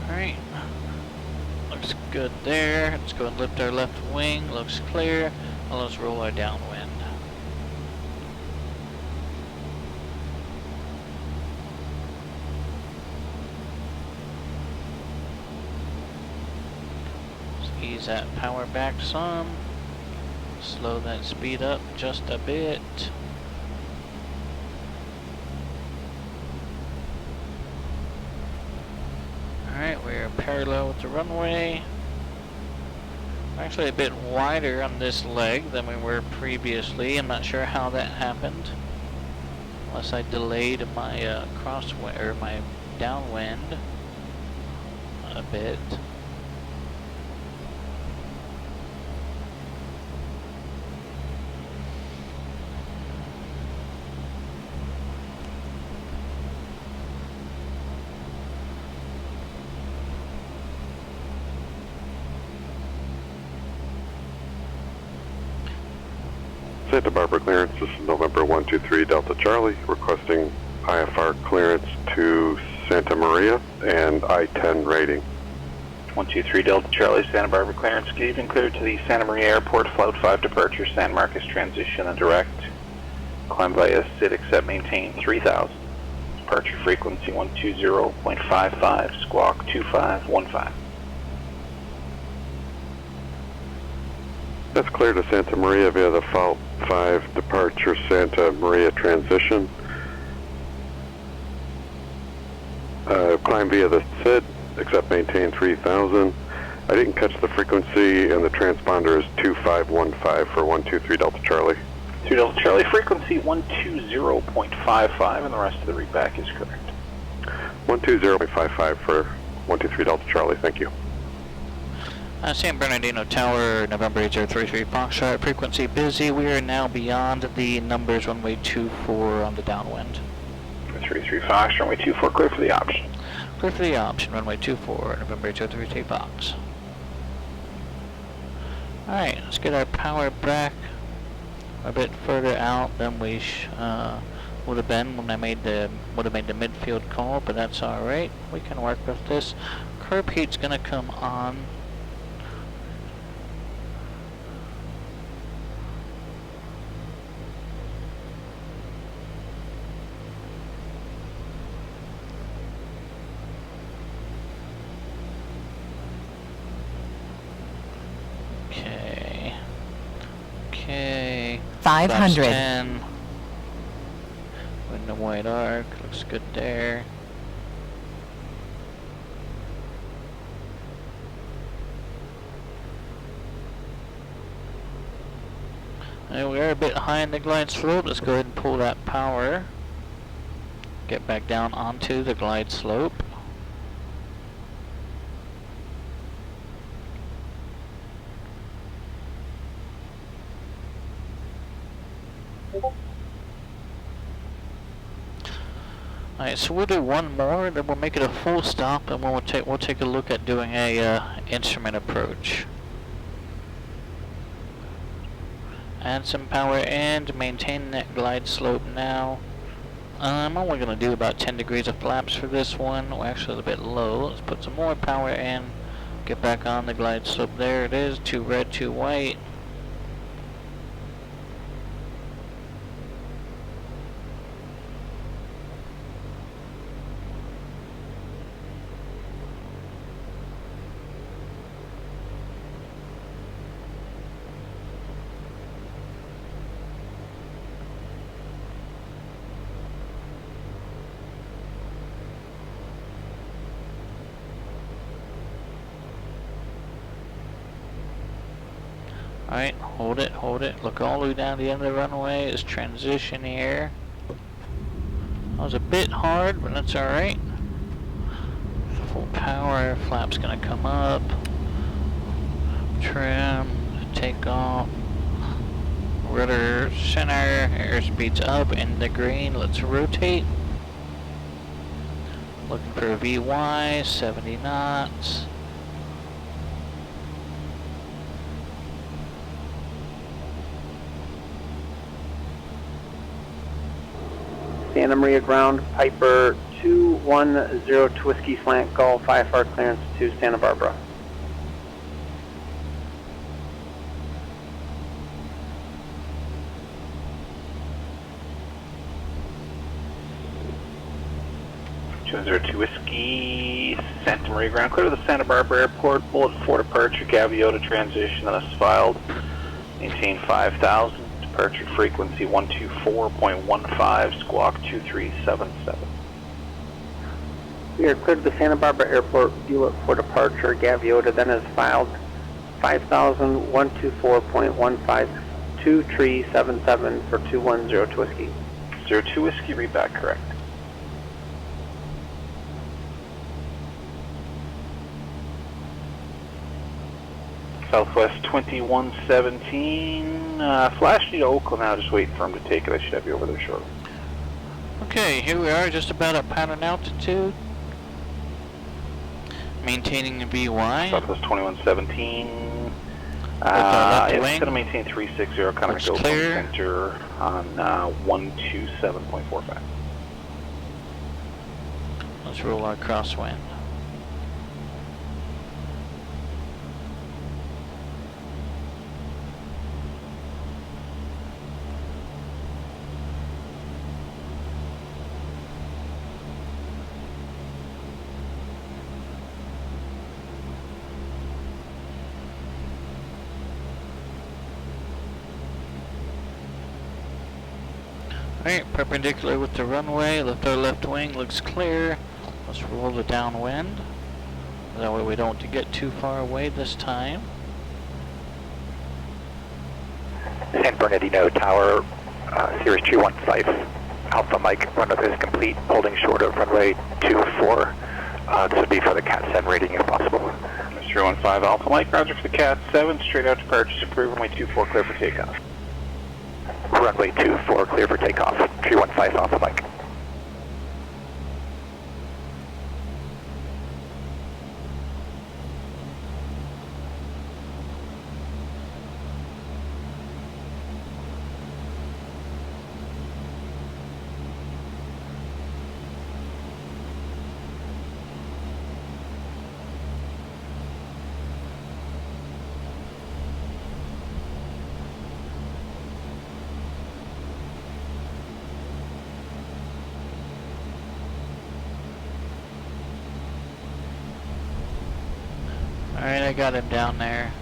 Alright, looks good there. Let's go and lift our left wing, looks clear. Now let's roll our downwind. Let's ease that power back some. Slow that speed up just a bit. Alright, we're parallel with the runway. Actually a bit wider on this leg than we were previously. I'm not sure how that happened. Unless I delayed my crosswind or my downwind a bit. Santa Barbara clearance, this is November 123 Delta Charlie, requesting IFR clearance to Santa Maria and I-10 rating. 123 Delta Charlie, Santa Barbara clearance. Good evening, cleared to the Santa Maria Airport, Flight 5 departure, San Marcos transition and direct. Climb via SID, accept, maintain 3000. Departure frequency 120.55, squawk 2515. That's clear to Santa Maria via the Flight 5 departure Santa Maria transition. Climb via the SID, accept, maintain 3000. I didn't catch the frequency, and the transponder is 2515 for 123 Delta Charlie. 2 Delta Charlie, frequency 120.55, and the rest of the readback is correct. 120.55 for 123 Delta Charlie, thank you. San Bernardino Tower, November 8033 Foxtrot, frequency busy. We are now beyond the numbers runway 24 on the downwind. 33 Fox, runway 24, clear for the option. Clear for the option, runway 24, November 8033 Fox. Alright, let's get our power back a bit further out than we would have been when I made the midfield call, but that's alright. We can work with this. Curb heat's gonna come on. Okay. 500. 10. With the white arc, looks good there. And we are a bit high in the glide slope. Let's go ahead and pull that power. Get back down onto the glide slope. Alright, so we'll do one more, then we'll make it a full stop, and we'll take a look at doing a instrument approach. Add some power in to maintain that glide slope now. I'm only going to do about 10 degrees of flaps for this one. We're actually a bit low. Let's put some more power in. Get back on the glide slope. There it is. 2 red, 2 white. Alright, hold it, hold it. Look all the way down the end of the runway. It's transition here. That was a bit hard, but that's alright. Full power, flap's gonna come up. Trim, take off. Rudder center, airspeed's up in the green. Let's rotate. Looking for a VY, 70 knots. Santa Maria ground, Piper 210 to Whiskey Slant Golf, IFR clearance to Santa Barbara. To Whiskey, Santa Maria ground, clear to the Santa Barbara Airport, bullet 4 departure, Gaviota transition, and is filed. Maintain 5,000, departure frequency 124.15, squawk 2377. We are cleared to the Santa Barbara Airport, bullet for departure, Gaviota, then is filed 5,000, 124.15, 2377 for 210 to Whiskey. 02 Whiskey, read back correct. Southwest 2117, flash you to Oakland now, just waiting for him to take it. I should have you over there shortly. Okay, here we are, just about at pattern altitude. Maintaining the VY. Southwest 2117. It's going to maintain 360, kind of go from center on 127.45. Let's roll our crosswind. Alright, perpendicular with the runway, lift our left wing, looks clear. Let's roll the downwind. That way we don't get too far away this time. San Bernardino Tower, Series 315, Alpha Mike, runoff is complete, holding short of runway 24. This would be for the Cat 7 rating if possible. Mr. 315 Alpha Mike, roger for the Cat 7, straight out to purchase, approved, runway 24, clear for takeoff. Runway 24, clear for takeoff. 315 Alpha Mike. Alright, I got him down there.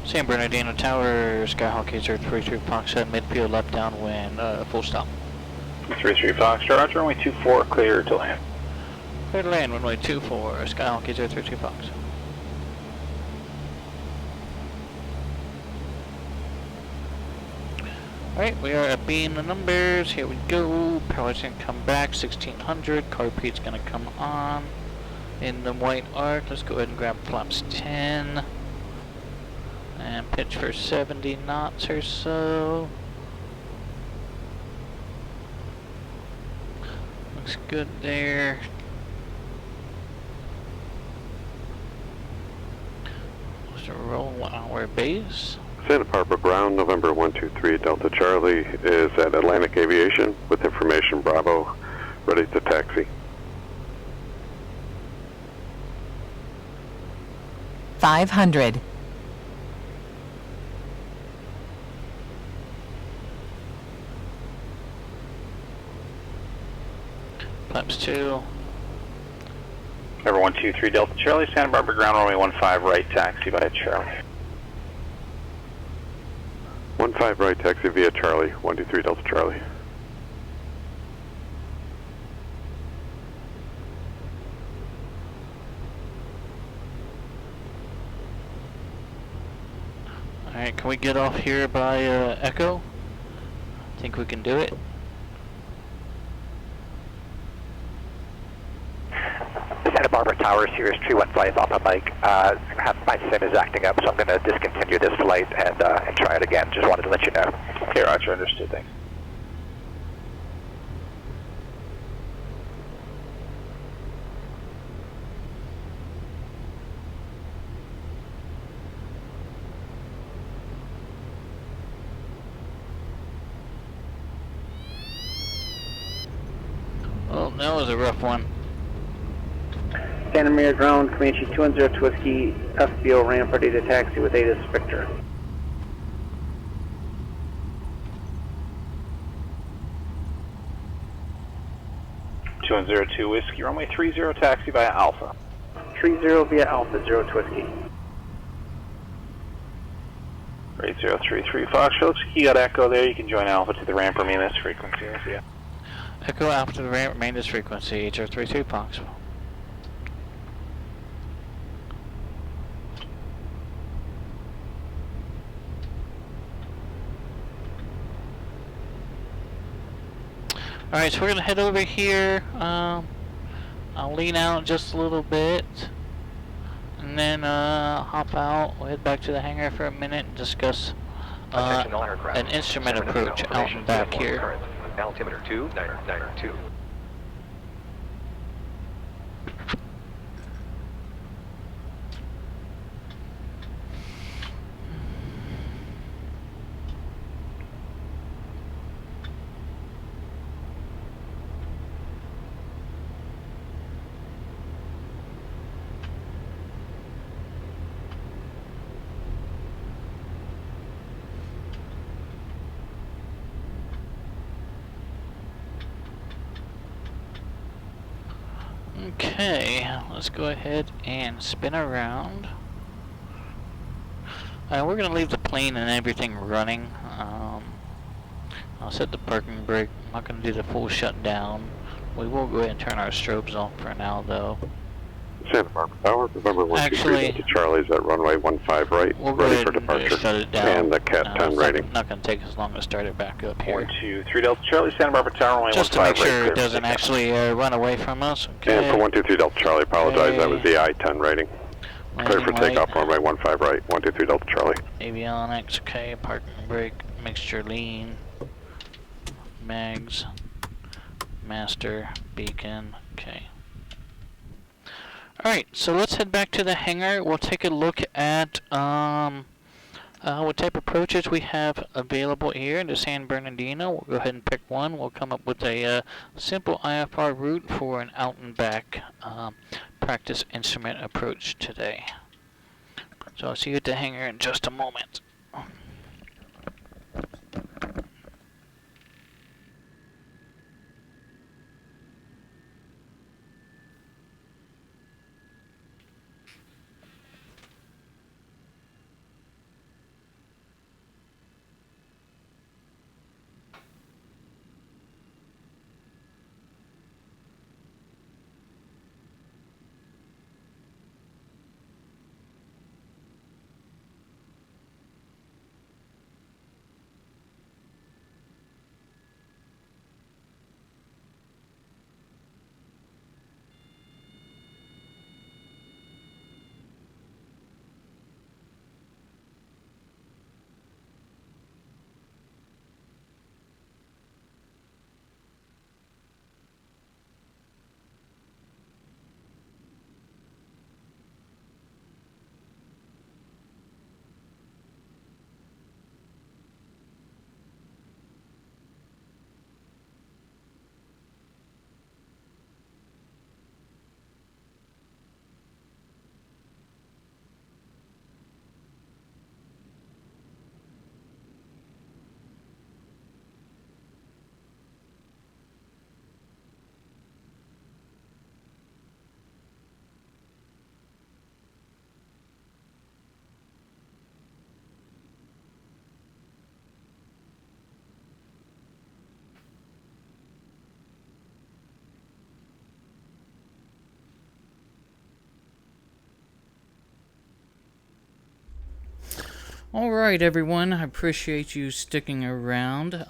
San Bernardino Tower, Skyhawk 833 Foxtrot, midfield left downwind, full stop. 33 Foxtrot, roger, runway 24, clear to land. Clear to land, runway 24, Skyhawk 833 Fox. Alright, we are at being the numbers, here we go. Power's gonna come back, 1600, carpeet's gonna come on. In the white arc, let's go ahead and grab flaps 10 and pitch for 70 knots or so. Looks good there. Let's roll our base. Santa Barbara ground, November 123 Delta Charlie is at Atlantic Aviation with information Bravo, ready to taxi. 500. Flaps 2. Number 123 Delta Charlie, Santa Barbara ground, runway 15 right, taxi via Charlie. 15 right, taxi via Charlie, 123 Delta Charlie. can we get off here by Echo? Think we can do it? Santa Barbara Tower, Sirius 315 Alpha Mike. My sim is acting up, so I'm going to discontinue this flight and try it again. Just wanted to let you know. Okay, Roger, understood, thanks. Well, that was a rough one. Santa Maria ground, Comanche 210 Whiskey, FBO ramp ready to taxi with Atis Victor. 2102 Whiskey, runway 30 taxi via Alpha. 30 via Alpha, 0 to Whiskey. 8033 Foxtrot, you got Echo there, you can join Alpha to the ramp, remain this frequency, yeah. Echo Alpha to the ramp, remain this frequency, 8033 Foxtrot. Alright, so we're going to head over here. I'll lean out just a little bit. And then hop out. We'll head back to the hangar for a minute and discuss an instrument approach out and back here. Altimeter 2992. Okay, let's go ahead and spin around. Alright, we're going to leave the plane and everything running. I'll set the parking brake. I'm not going to do the full shutdown. We will go ahead and turn our strobes off for now, though. Santa Barbara Tower, November 123 to Charlie's at runway 15 right, we'll ready for departure. Shut it down. And the Cat 10 rating. Not going to take us long to start it back up here. 123 Delta Charlie, Santa Barbara Tower, runway 15 Just to make right, sure it doesn't actually run away from us. Okay. And for 123 Delta Charlie, apologize, Okay. that was the I-10 rating. Clear for Landing takeoff, light. runway 15 right, 123 Delta Charlie. Avionics, okay, parking brake, mixture lean, mags, master, beacon, okay. Alright, so let's head back to the hangar. We'll take a look at what type of approaches we have available here to San Bernardino. We'll go ahead and pick one. We'll come up with a simple IFR route for an out and back practice instrument approach today. So I'll see you at the hangar in just a moment. Alright, everyone, I appreciate you sticking around.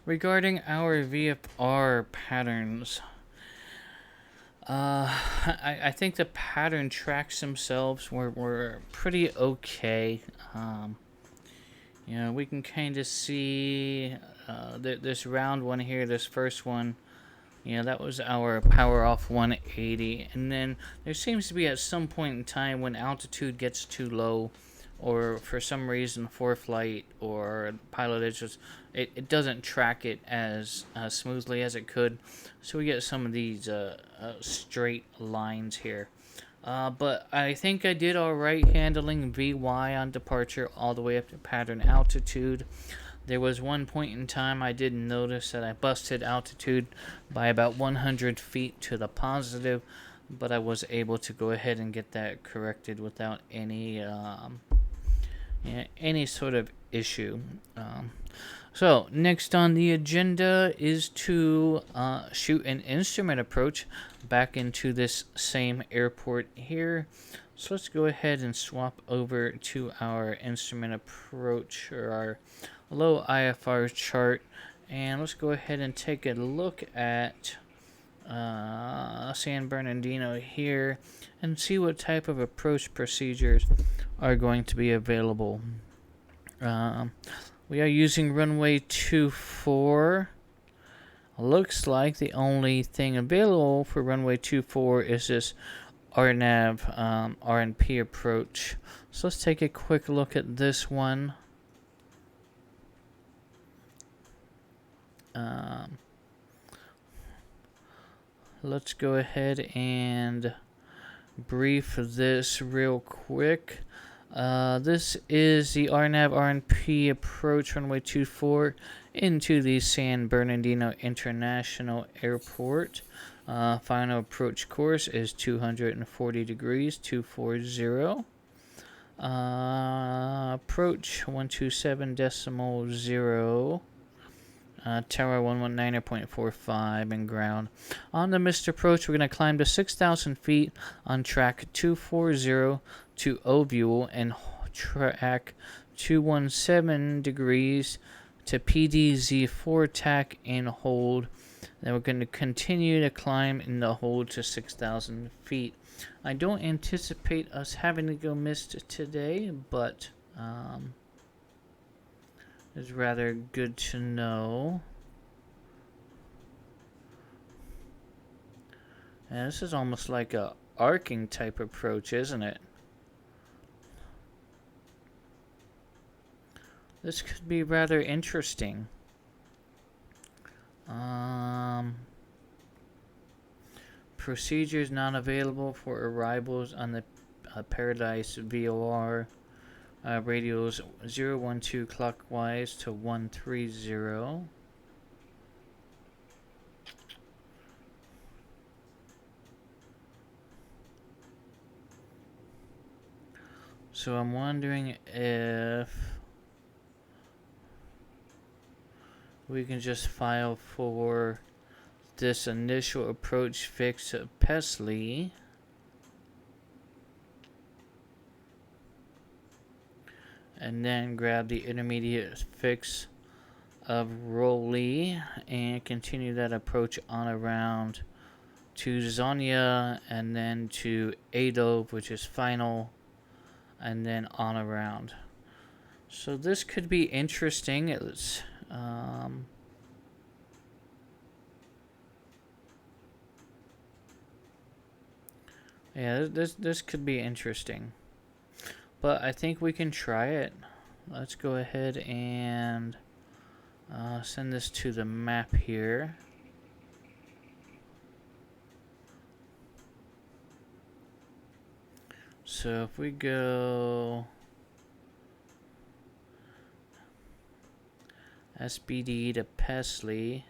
Regarding our VFR patterns, I think the pattern tracks themselves were pretty okay. You know, we can kind of see this round one here, this first one. You know, that was our power off 180. And then there seems to be at some point in time when altitude gets too low, or for some reason for flight or PilotEdge, it doesn't track it as smoothly as it could. So we get some of these straight lines here. But I think I did alright handling VY on departure all the way up to pattern altitude. There was one point in time I did notice that I busted altitude by about 100 feet to the positive, but I was able to go ahead and get that corrected without any sort of issue. So next on the agenda is to shoot an instrument approach back into this same airport here. So let's go ahead and swap over to our instrument approach, or our low IFR chart, and let's go ahead and take a look at San Bernardino here and see what type of approach procedures are going to be available. We are using runway 24. Looks like the only thing available for runway 24 is this RNAV RNP approach. So let's take a quick look at this one. Let's go ahead and brief this real quick. This is the RNAV RNP approach runway 24 into the San Bernardino International Airport. Final approach course is 240 degrees, 240. Approach 127.0. Tower 119.45 and ground. On the missed approach, we're going to climb to 6,000 feet on track 240 to Ovule and track 217 degrees to PDZ4 tack and hold. Then we're going to continue to climb in the hold to 6,000 feet. I don't anticipate us having to go missed today, but it's rather good to know. And this is almost like a arcing type approach, isn't it? This could be rather interesting. Procedures not available for arrivals on the Paradise VOR. Radials 012 clockwise to 130. So I'm wondering if we can just file for this initial approach fix at Pesley. And then grab the intermediate fix of Rowley and continue that approach on around to Zonia and then to Adove, which is final, and then on around. So this could be interesting. It's yeah, this could be interesting. But I think we can try it. Let's go ahead and send this to the map here. So if we go SBD to Pesley.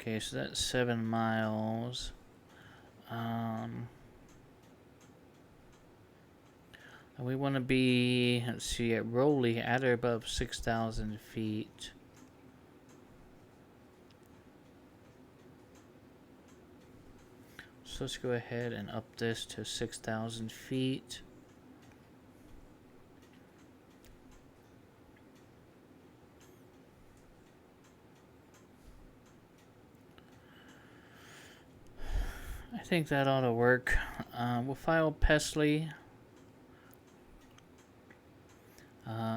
Okay, so that's 7 miles. And we want to be, let's see, at Rowley at or above 6,000 feet. So So let's go ahead and up this to 6,000 feet. I think that ought to work. We'll file Pesley.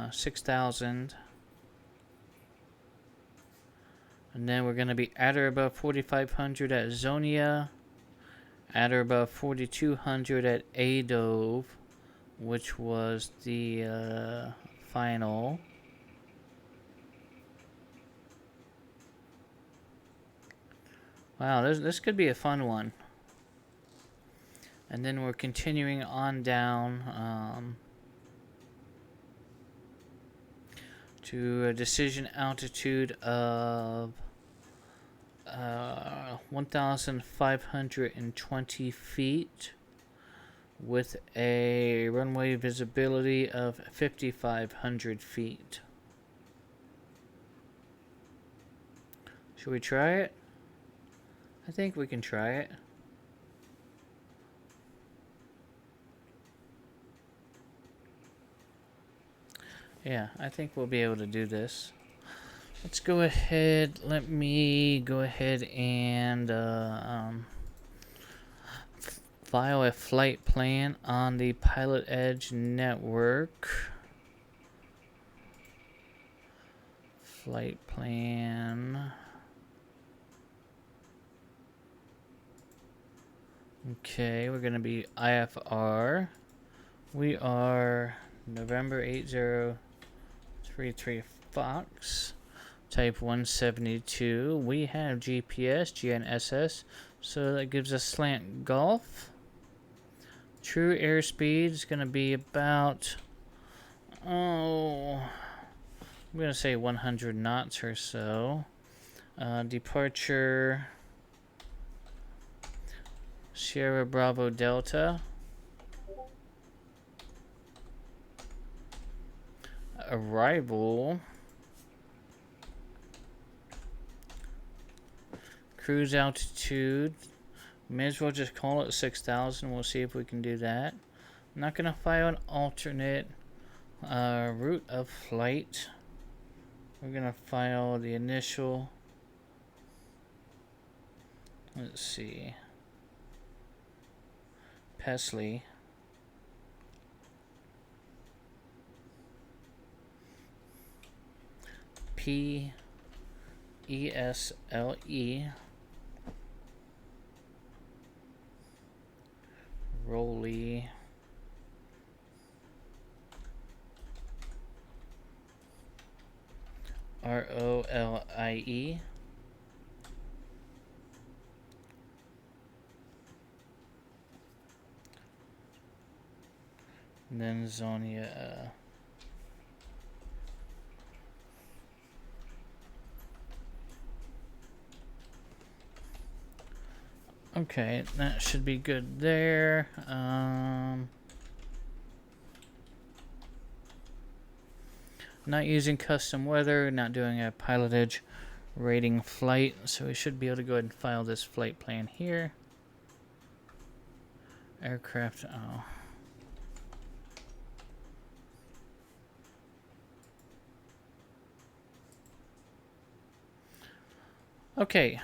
6,000. And then we're going to be at or above 4,500 at Zonia. At or above 4,200 at Adove, which was the final. Wow, this could be a fun one. And then we're continuing on down to a decision altitude of 1,520 feet with a runway visibility of 5,500 feet. Should we try it? I think we can try it. Yeah, I think we'll be able to do this. Let's go ahead. Let me go ahead and file a flight plan on the PilotEdge network. Flight plan. Okay, we're going to be IFR. We are November 8033 Fox. Type 172. We have GPS, GNSS, so that gives us slant Gulf. True airspeed is going to be about, I'm going to say 100 knots or so. Departure, Sierra Bravo Delta. Arrival. Cruise altitude. May as well just call it 6,000. We'll see if we can do that. I'm not going to file an alternate route of flight. We're going to file the initial. Let's see. Pesley. P-E-S-L-E. Rolly. R-O-L-I-E. And then Zonia. Okay, that should be good there. Not using custom weather, not doing a PilotEdge rating flight, so we should be able to go ahead and file this flight plan here. Aircraft, oh. Okay,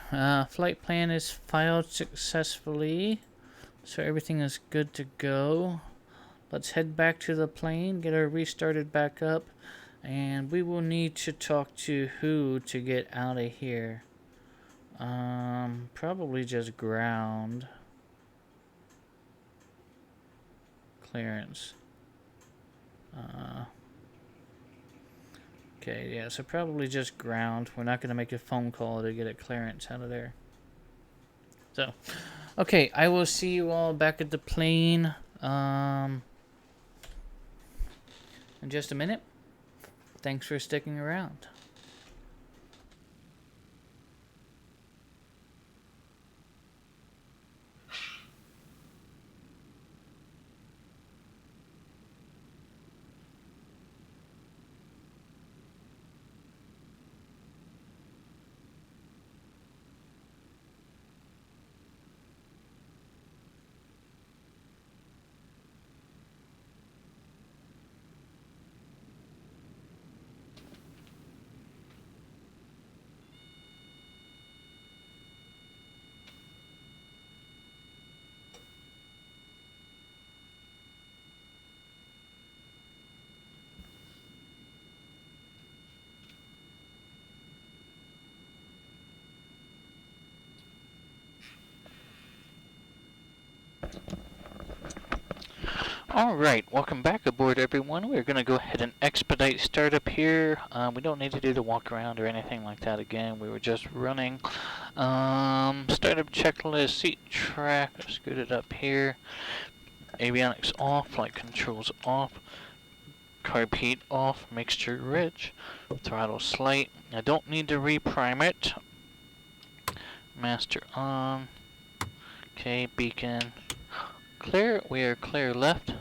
flight plan is filed successfully, so everything is good to go. Let's head back to the plane, get her restarted back up, and we will need to talk to who to get out of here. Probably just ground clearance. Okay, yeah, so probably just ground. We're not going to make a phone call to get a clearance out of there. So, okay, I will see you all back at the plane in just a minute. Thanks for sticking around. Alright, welcome back aboard everyone. We're going to go ahead and expedite startup here. We don't need to do the walk around or anything like that again. We were just running. Startup checklist, seat track, scoot it up here. Avionics off, flight controls off. Carb heat off, mixture rich. Throttle slight. I don't need to reprime it. Master on. Okay, beacon. Clear, we are clear left.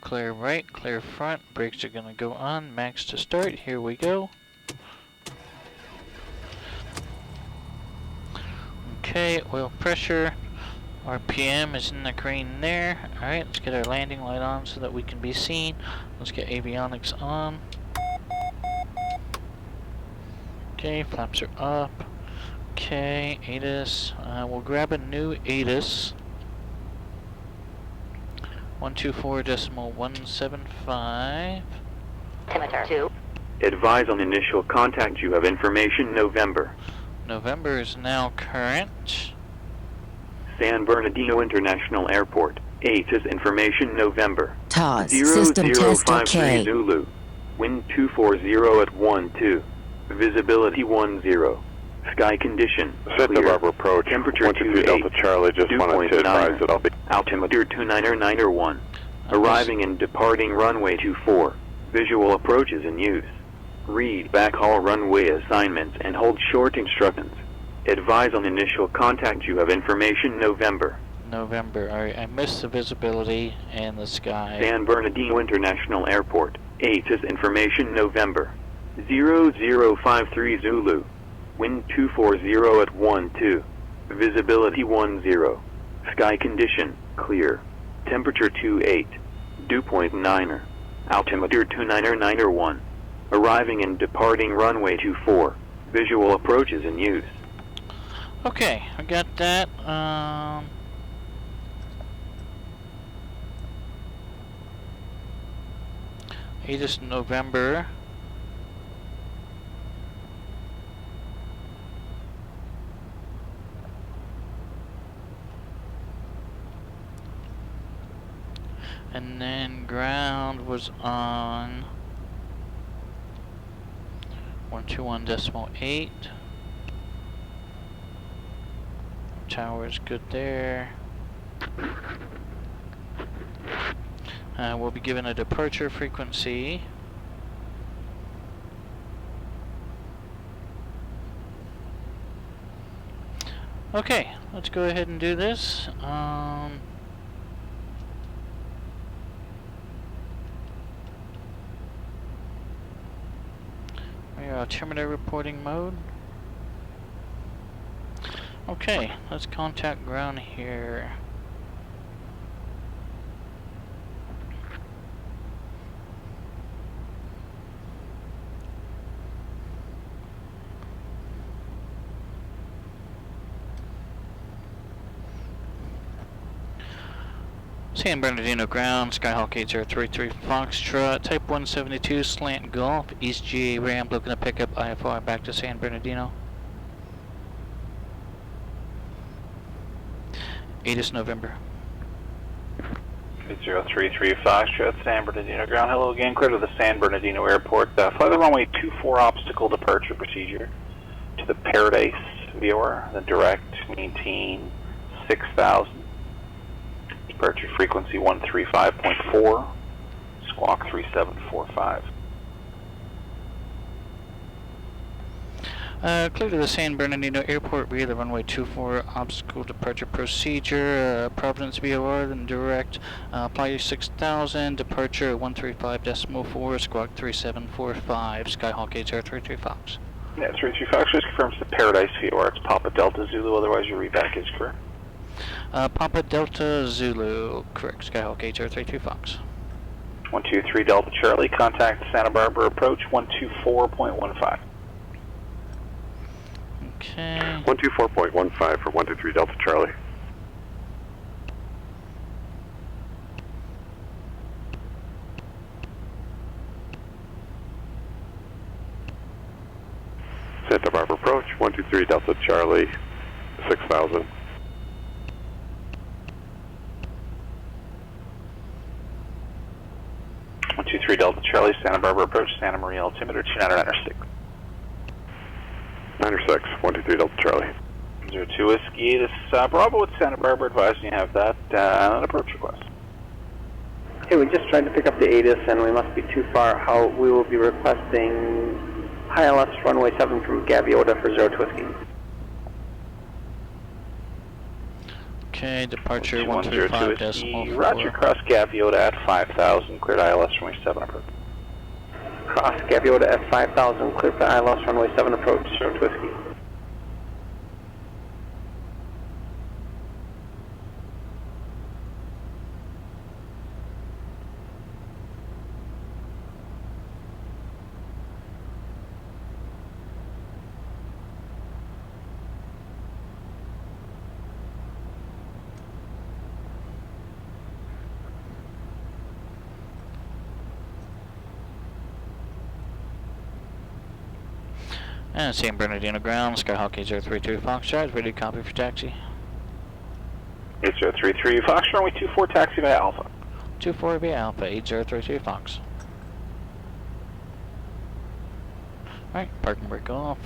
Clear right, clear front, brakes are going to go on, max to start, here we go. Okay, oil pressure, RPM is in the green there. Alright, let's get our landing light on so that we can be seen. Let's get avionics on. Okay, flaps are up. Okay, ATIS, we'll grab a new ATIS. 124.175. Altimeter 2. Advise on initial contact. You have information November. November is now current. San Bernardino International Airport. ATIS information November. TOS, system test 0053 OK. Zulu. Wind 240 at 12. Visibility 10. Sky condition. Santa clear. Barbara approach. Temperature 123 Delta 28. Charlie. Just wanted to advise that I'll be. Altimeter 299 Arriving and departing runway 24. Visual approaches in use. Read backhaul runway assignments and hold short instructions. Advise on initial contact. You have information November. November. Alright, I missed the visibility and the sky. San Bernardino International Airport. ATIS information November. 0053 Zulu. Wind 240 at 12. Visibility 10. Sky condition clear. Temperature 28. Dew point 9er. Altimeter 299 Arriving and departing runway 24. Visual approaches in use. Okay, I got that. ATIS November. And then ground was on 121.8. Tower is good there. We'll be given a departure frequency. Okay, let's go ahead and do this. Altimeter reporting mode. Okay, let's contact ground here. San Bernardino ground, Skyhawk 8033 Foxtrot, Type 172 Slant Golf, East GA ramp, looking to pick up IFR back to San Bernardino. ATIS November. 8033 Foxtrot, San Bernardino ground. Hello again, clear to the San Bernardino Airport. Fly the runway 24 obstacle departure procedure to the Paradise viewer, then direct, maintain 6,000. Departure frequency 135.4, squawk 3745. Clear to the San Bernardino Airport via the runway 24 obstacle departure procedure, Providence VOR, then direct, apply your 6,000, departure 135.4, squawk 3745, Skyhawk 8033 Fox. Yeah, 33 Fox just confirms the Paradise VOR, it's Papa Delta Zulu, otherwise your readback is correct. Papa Delta Zulu, correct, Skyhawk 8032 Fox. 123 Delta Charlie, contact Santa Barbara approach 124.15. Okay. 124.15 for 123 Delta Charlie. Santa Barbara approach 123 Delta Charlie, 6,000. Santa Barbara approach, Santa Maria altimeter 2996. 96, 123 Delta Charlie. 02 Whiskey, this is Bravo with Santa Barbara, advising you have that an approach request. Hey, we just tried to pick up the ATIS and we must be too far out. We will be requesting ILS runway 7 from Gaviota for 02 Whiskey. Okay, departure 102 135 Whiskey, decimal Roger, 4. cross Gaviota at 5000, cleared ILS runway 7 approach. Cross Gaviota at 5000, clear for ILS runway 7 approach, 02 Whiskey. And San Bernardino ground, Skyhawk 8032 Foxtrot, ready to copy for taxi. 8033 Fox, runway 24, taxi via Alpha. 24 via Alpha, 8032 Fox. Alright, parking brake off.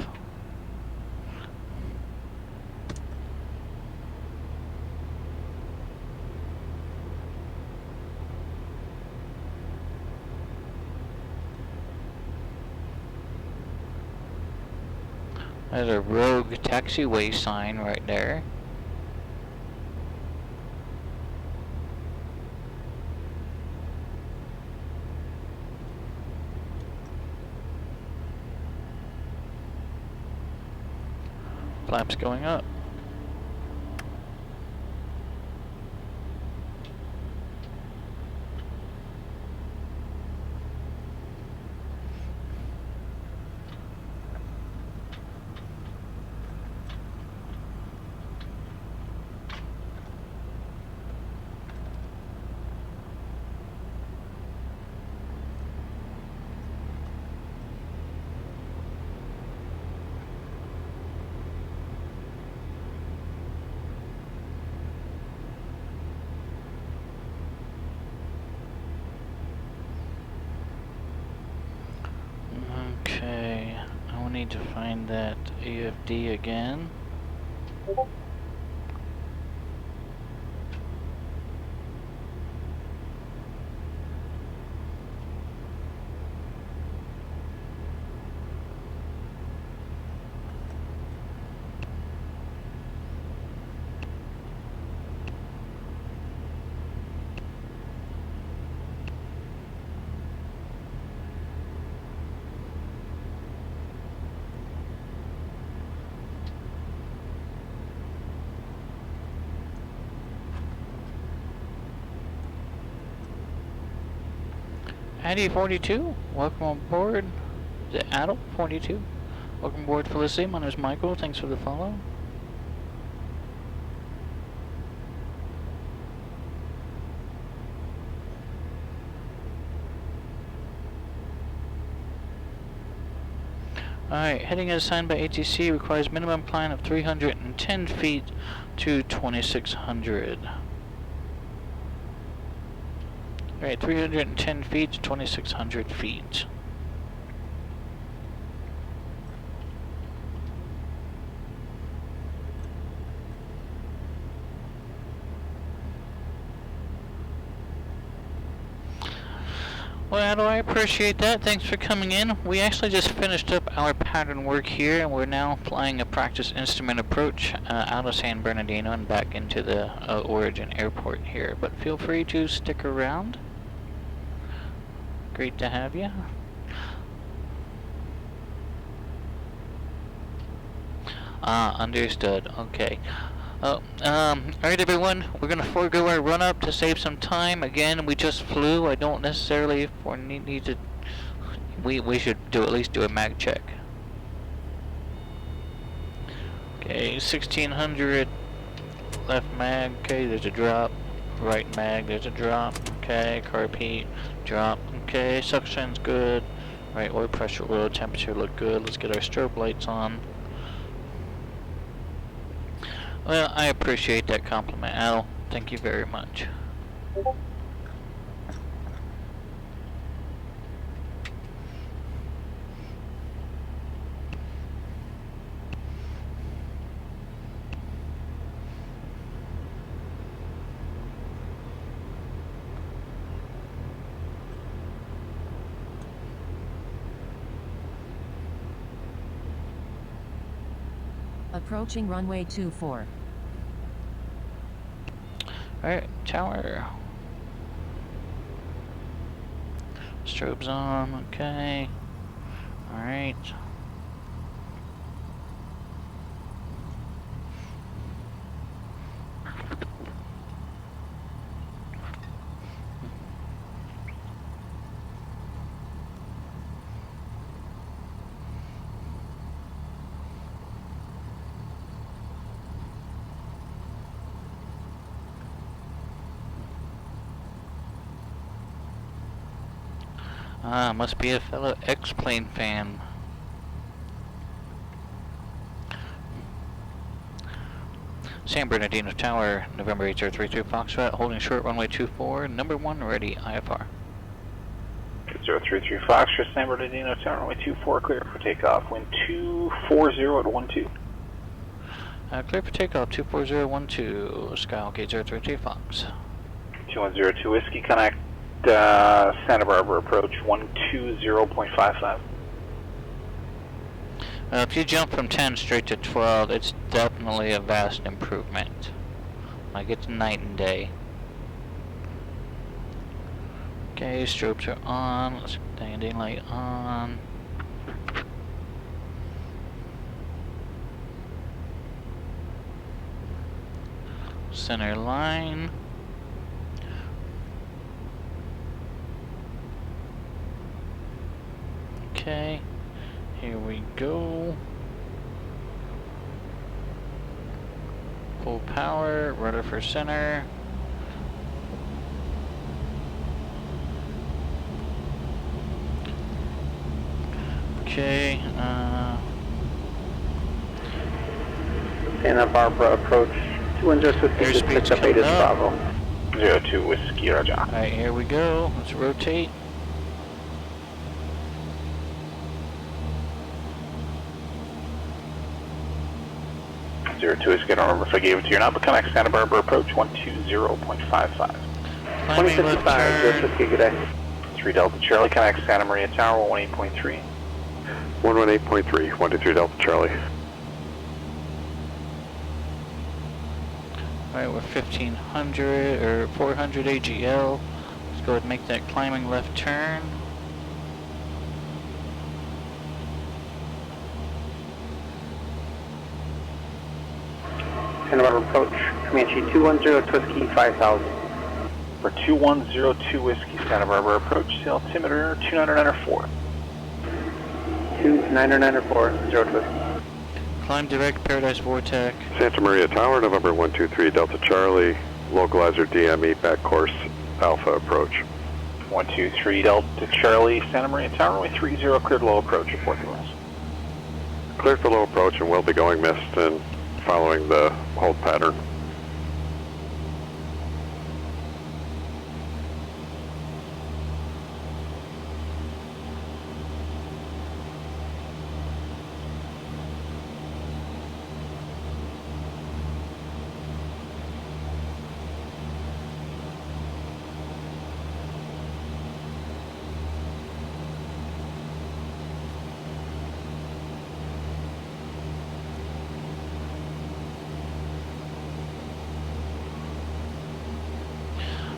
There's a rogue taxiway sign right there. Flaps going up. Okay, I will need to find that AFD again. Addy 42, welcome aboard. The Adult 42, welcome aboard Felicity. My name is Michael. Thanks for the follow. Alright, heading as assigned by ATC requires minimum climb of 310 feet to 2600. Alright, 310 feet to 2600 feet. Well, I appreciate that. Thanks for coming in. We actually just finished up our pattern work here, and we're now flying a practice instrument approach out of San Bernardino and back into the origin airport here. But feel free to stick around. Great to have you. Understood. Okay. Alright everyone, we're gonna forego our run-up to save some time. Again, we just flew. I don't necessarily need to... We should at least do a mag check. Okay, 1600 left mag. Okay, there's a drop. Right mag, there's a drop. Okay, carb heat, drop. Okay, suction's good. Right, oil pressure, oil temperature look good. Let's get our strobe lights on. Well, I appreciate that compliment, Al. Thank you very much. Approaching runway 24. Alright, tower. Strobes on, okay. Alright. Must be a fellow X-Plane fan. San Bernardino Tower, November 8032 Foxtrot, holding short runway 24, number 1 ready, IFR. 033 Foxtrot, San Bernardino Tower, runway 24, clear for takeoff. Wind 240 at 12. Clear for takeoff, 24012, Skyhawk 8032 Fox. 2102 Whiskey, connect Santa Barbara approach 120.55. If you jump from 10 straight to 12, it's definitely a vast improvement. Like, it's night and day. Okay, strobes are on. Let's landing light on. Center line. Okay, here we go. Full power, rudder for center. Okay, Santa Barbara approach 210 just picked up 8 Bravo. 02 Whiskey, roger. Alright, here we go. Let's rotate. Two is good. I don't remember if I gave it to you or not, but connect Santa Barbara approach 120.55. 2055, just good day. 3 Delta Charlie, connect Santa Maria Tower 18.3. 118.3, 123 Delta Charlie. Alright, we're 1500 or 400 AGL. Let's go ahead and make that climbing left turn. Santa Barbara approach, Comanche 210 Whiskey 5000. For 2102 Whiskey, Santa Barbara approach, altimeter 2994. 2994, 0 Whiskey. Climb direct, Paradise Vortex. Santa Maria Tower, November 123 Delta Charlie, localizer DME back course Alpha approach. 123 Delta Charlie, Santa Maria Tower, runway 30, cleared low approach, report to us. Clear for low approach and we'll be going missed and following the hold pattern.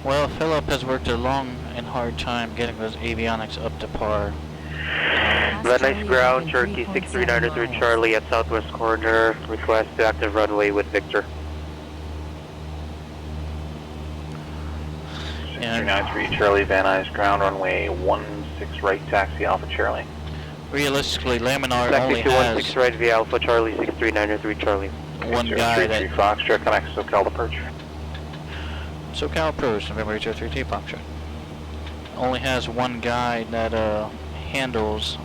Well, Philip has worked a long and hard time getting those avionics up to par. Red Nice ground, Cherokee 6393 Charlie at southwest corner. Request to active runway with Victor. 6393 Charlie, Van Nuys ground, runway 16 right, taxi Alpha Charlie. Realistically, Laminar only Taxi 216 has right via Alpha Charlie 6393 Charlie. one guy that... Foxtrot, connect SoCal departure. SoCal approach, November 8032 Foxtrot. Only has one guy that handles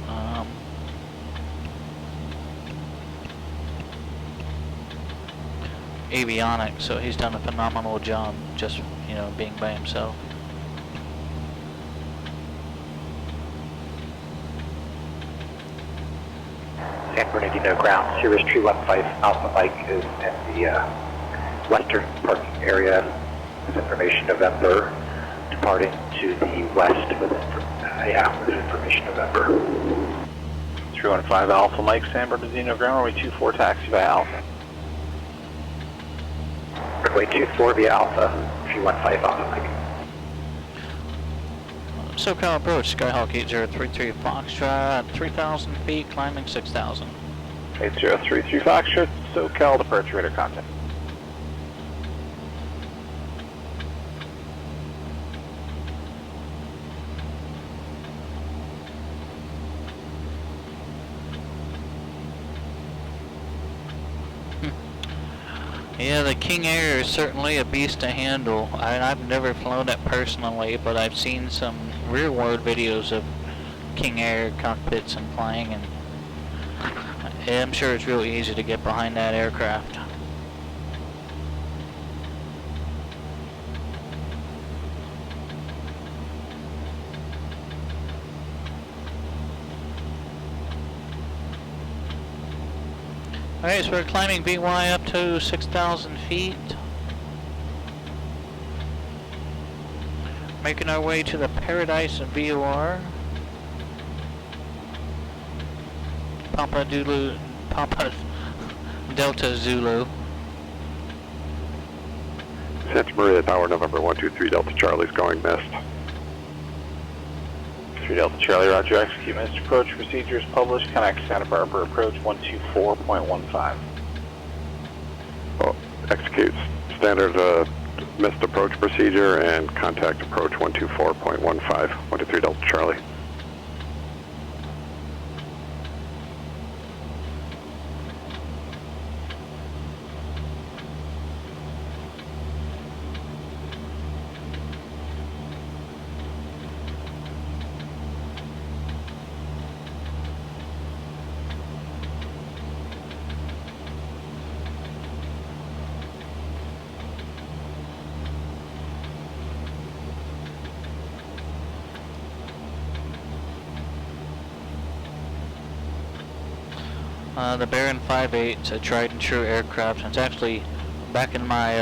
avionics, so he's done a phenomenal job just, you know, being by himself. San Bernardino ground, Cirrus Tree 15 Alpha Mike is in the western parking area with information November, departing to the west with information November. 315 Alpha Mike, San Bernardino ground, runway 24, taxi via Alpha. Runway 24 via Alpha, 315 Alpha Mike. SoCal approach, Skyhawk 8033 Foxtrot, 3,000 feet, climbing 6,000. 8033 Foxtrot, SoCal departure radar contact. Yeah, the King Air is certainly a beast to handle. I've never flown it personally, but I've seen some rear-world videos of King Air cockpits and flying, and I'm sure it's real easy to get behind that aircraft. Alright, so we're climbing BY up to 6,000 feet. Making our way to the Paradise of VOR. Papa Delta Zulu. Santa Maria Tower, November 123 Delta Charlie's going missed. 3 Delta Charlie, roger, execute missed approach procedures published, connect Santa Barbara approach 124.15. Oh, execute standard missed approach procedure and contact approach 124.15, 123 Delta Charlie. The Baron 5.8 is a tried and true aircraft, and it's actually back in my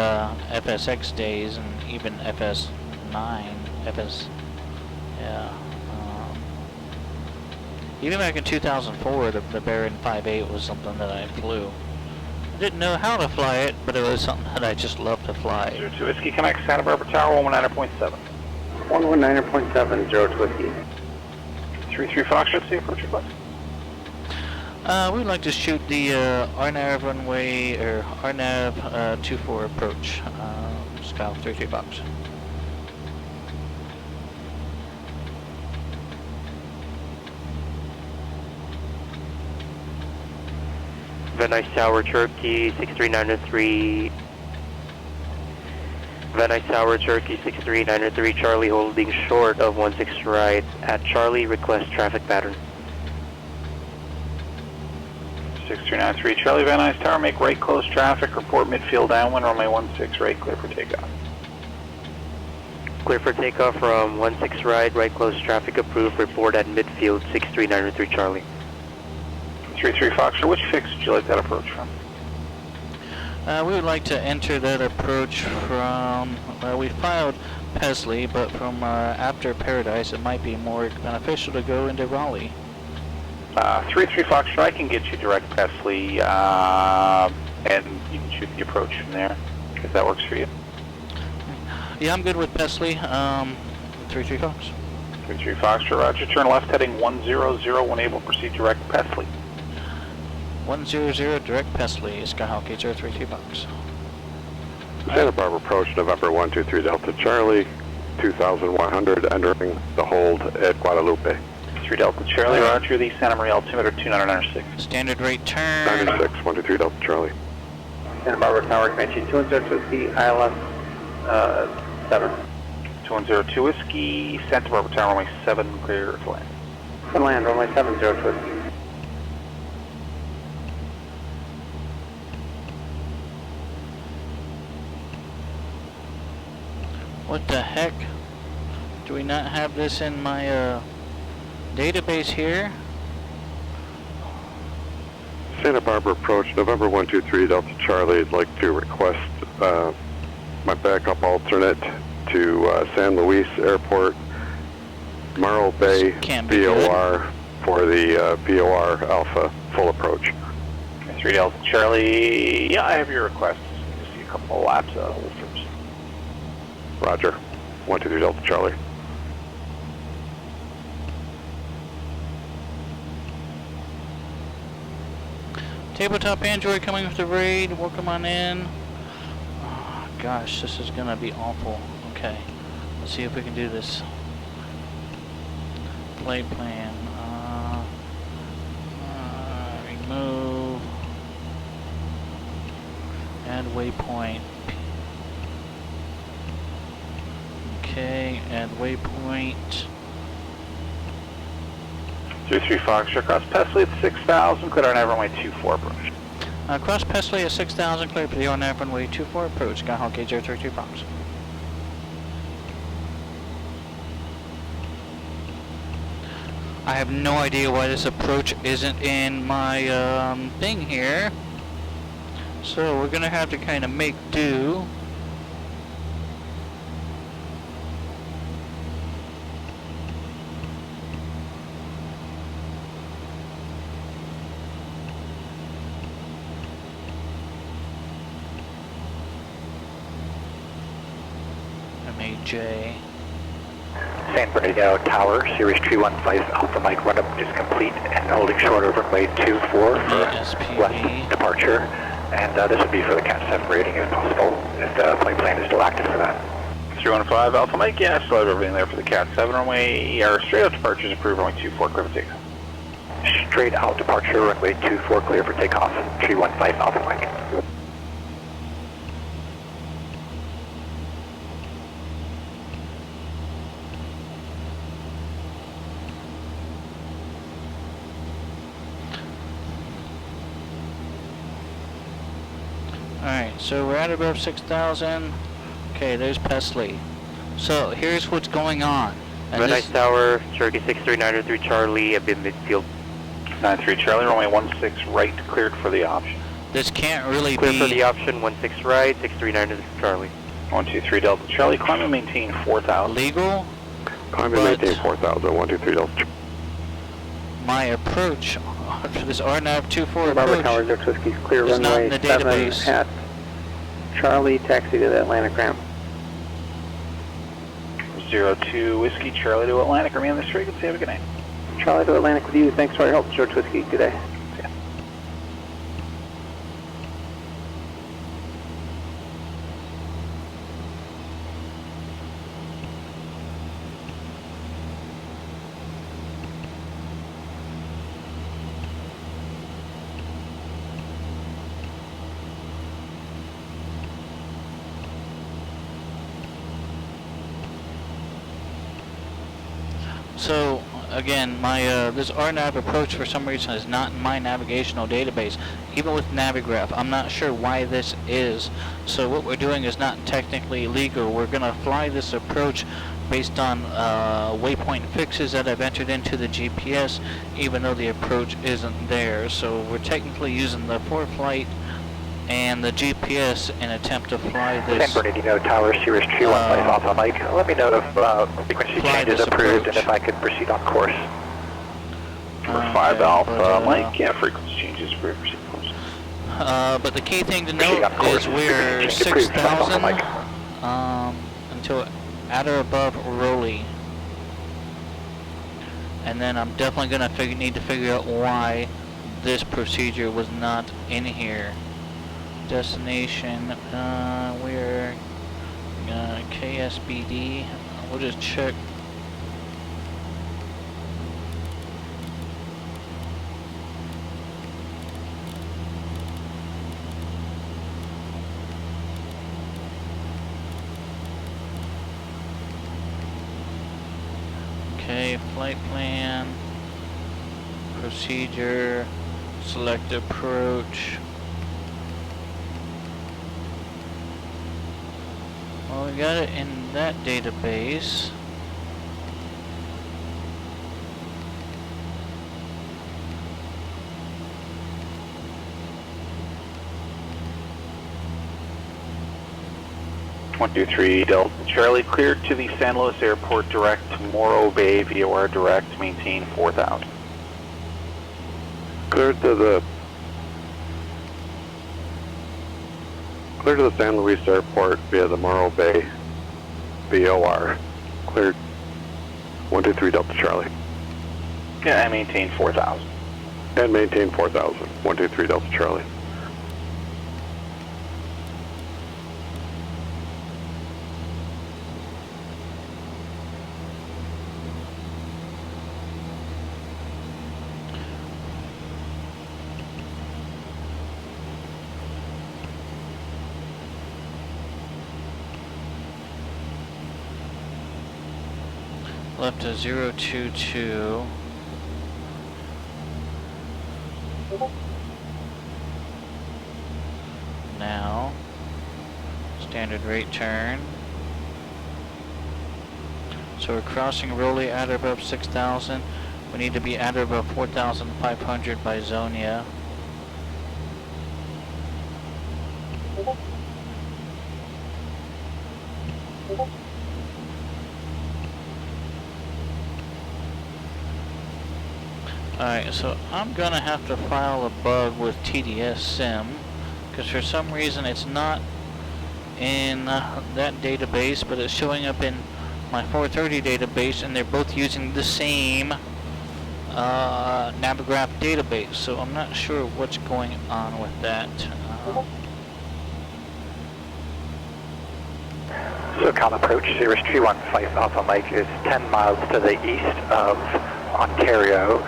FSX days and even FS9, even back in 2004, the Baron 5.8 was something that I flew. I didn't know how to fly it, but it was something that I just loved to fly. 02 Whiskey, connect Santa Barbara Tower 119.7. 119.7, 02 Whiskey. 33 Foxtrot, see approach request. We'd like to shoot the RNAV runway, or RNAV 24 approach, Skyhawk 33 Fox. Van Nuys Tower, Cherokee 63903. Van Nuys Tower, Cherokee 63903, Charlie holding short of 16 right at Charlie, request traffic pattern. 6393 Charlie, Van Nuys Tower, make right close traffic, report midfield downwind, runway 16 right, clear for takeoff. Clear for takeoff from 16 right close traffic approved, report at midfield 63903 Charlie. 33 Foxtrot, which fix would you like that approach from? We would like to enter that approach from, we filed Pesley, but from after Paradise it might be more beneficial to go into Raleigh. 33 Foxtrot, I can get you direct Pesley, and you can shoot the approach from there, if that works for you. Yeah, I'm good with Pesley, 33 Fox. 33 Foxtrot, roger, turn left heading 100, when able, proceed direct Pesley. 100 direct Pesley, Skyhawk 8033 Fox. Santa Barbara approach, November 123 Delta Charlie, 2100, entering the hold at Guadalupe. 3 Delta Charlie, roger, the Santa Maria altimeter 2996. Standard rate turn. 96, 123 Delta Charlie. Santa Barbara Tower, Comanche 202 Whiskey, ILS 7. 2102 Whiskey, Santa Barbara Tower, runway 7, clear to land. Can land, runway 70 Whiskey. What the heck? Do we not have this in my database here? Santa Barbara approach, November 123 Delta Charlie. I'd like to request my backup alternate to San Luis Airport, Morro Bay, Can't be VOR for the POR Alpha full approach. 3 Delta Charlie, yeah, I have your request. Just see a couple of laps of hold first. Roger. 123 Delta Charlie. Tabletop Android coming with the raid. Welcome on in. Oh, gosh, this is gonna be awful. Okay, let's see if we can do this. Play plan. Remove. Add waypoint. Okay, add waypoint. 33 Fox, across Pesley at 6,000, clear on runway 24 approach. Cross Pesley at 6,000, clear for the on runway 24 approach. Skyhawk 8032 Fox. I have no idea why this approach isn't in my thing here. So we're gonna have to kind of make do. MAJ. San Bernardino Tower, Series 315 Alpha Mike run up is complete and holding short of runway 24 for west departure. And this would be for the Cat 7 rating if possible, if the flight plan is still active for that. 315 Alpha Mike, yeah, still have everything there for the Cat 7 runway. Our straight out departure is approved, runway 24, clear for takeoff. Straight out departure, runway 24, clear for takeoff, 315 Alpha Mike. Alright, so we're at above 6,000. Okay, there's Pesley. So, here's what's going on. Red Nice Tower, Cherokee 6393 Charlie, I've been midfield. 93 Charlie, runway 16 right, cleared for the option. This can't really Clear be... for the option, 16 right, 6393 Charlie. 123 Delta Charlie, climb and maintain 4,000. Legal? Climb and maintain 4,000, 123 Delta Charlie. My approach for this RNAV 24 Barbara approach Tower, Zero Whiskey, clear is not runway in the 7 database. at Charlie, taxi to the Atlantic ramp. 02 Whiskey Charlie to Atlantic, remain on this frequency, have a good night. Charlie to Atlantic with you, thanks for your help, George Whiskey, good day. So, again, my this RNAV approach for some reason is not in my navigational database, even with Navigraph. I'm not sure why this is. So what we're doing is not technically legal. We're going to fly this approach based on waypoint fixes that I've entered into the GPS, even though the approach isn't there. So we're technically using the ForeFlight and the GPS in an attempt to fly this. San Bernardino Tower, Series 315 Alpha Mike. Let me know if frequency change is approved and if I could proceed on course. For 5 Alpha Mike, yeah, frequency change is approved, proceed on course. But the key thing to note is we're 6,000 until at or above Rowley. And then I'm definitely going to need to figure out why this procedure was not in here. Destination, we're KSBD. We'll just check. Okay, flight plan, procedure, select approach. Well, we got it in that database. One, two, three, Delta Charlie, cleared to the San Luis Airport direct to Morro Bay via our direct, maintain 4,000. Clear to the San Luis Airport via the Morro Bay VOR. Cleared 123 Delta Charlie. Yeah, I maintain 4,000. And maintain 4,000. 123 Delta Charlie. Left to 022. Now, standard rate turn. So we're crossing Rowley at or above 6,000. We need to be at or above 4,500 by Zonia. Alright, so I'm gonna have to file a bug with TDS Sim, because for some reason it's not in that database, but it's showing up in my 430 database, and they're both using the same Navigraph database, so I'm not sure what's going on with that. SoCal approach, Cirrus 315 Alpha Mike is 10 miles to the east of Ontario,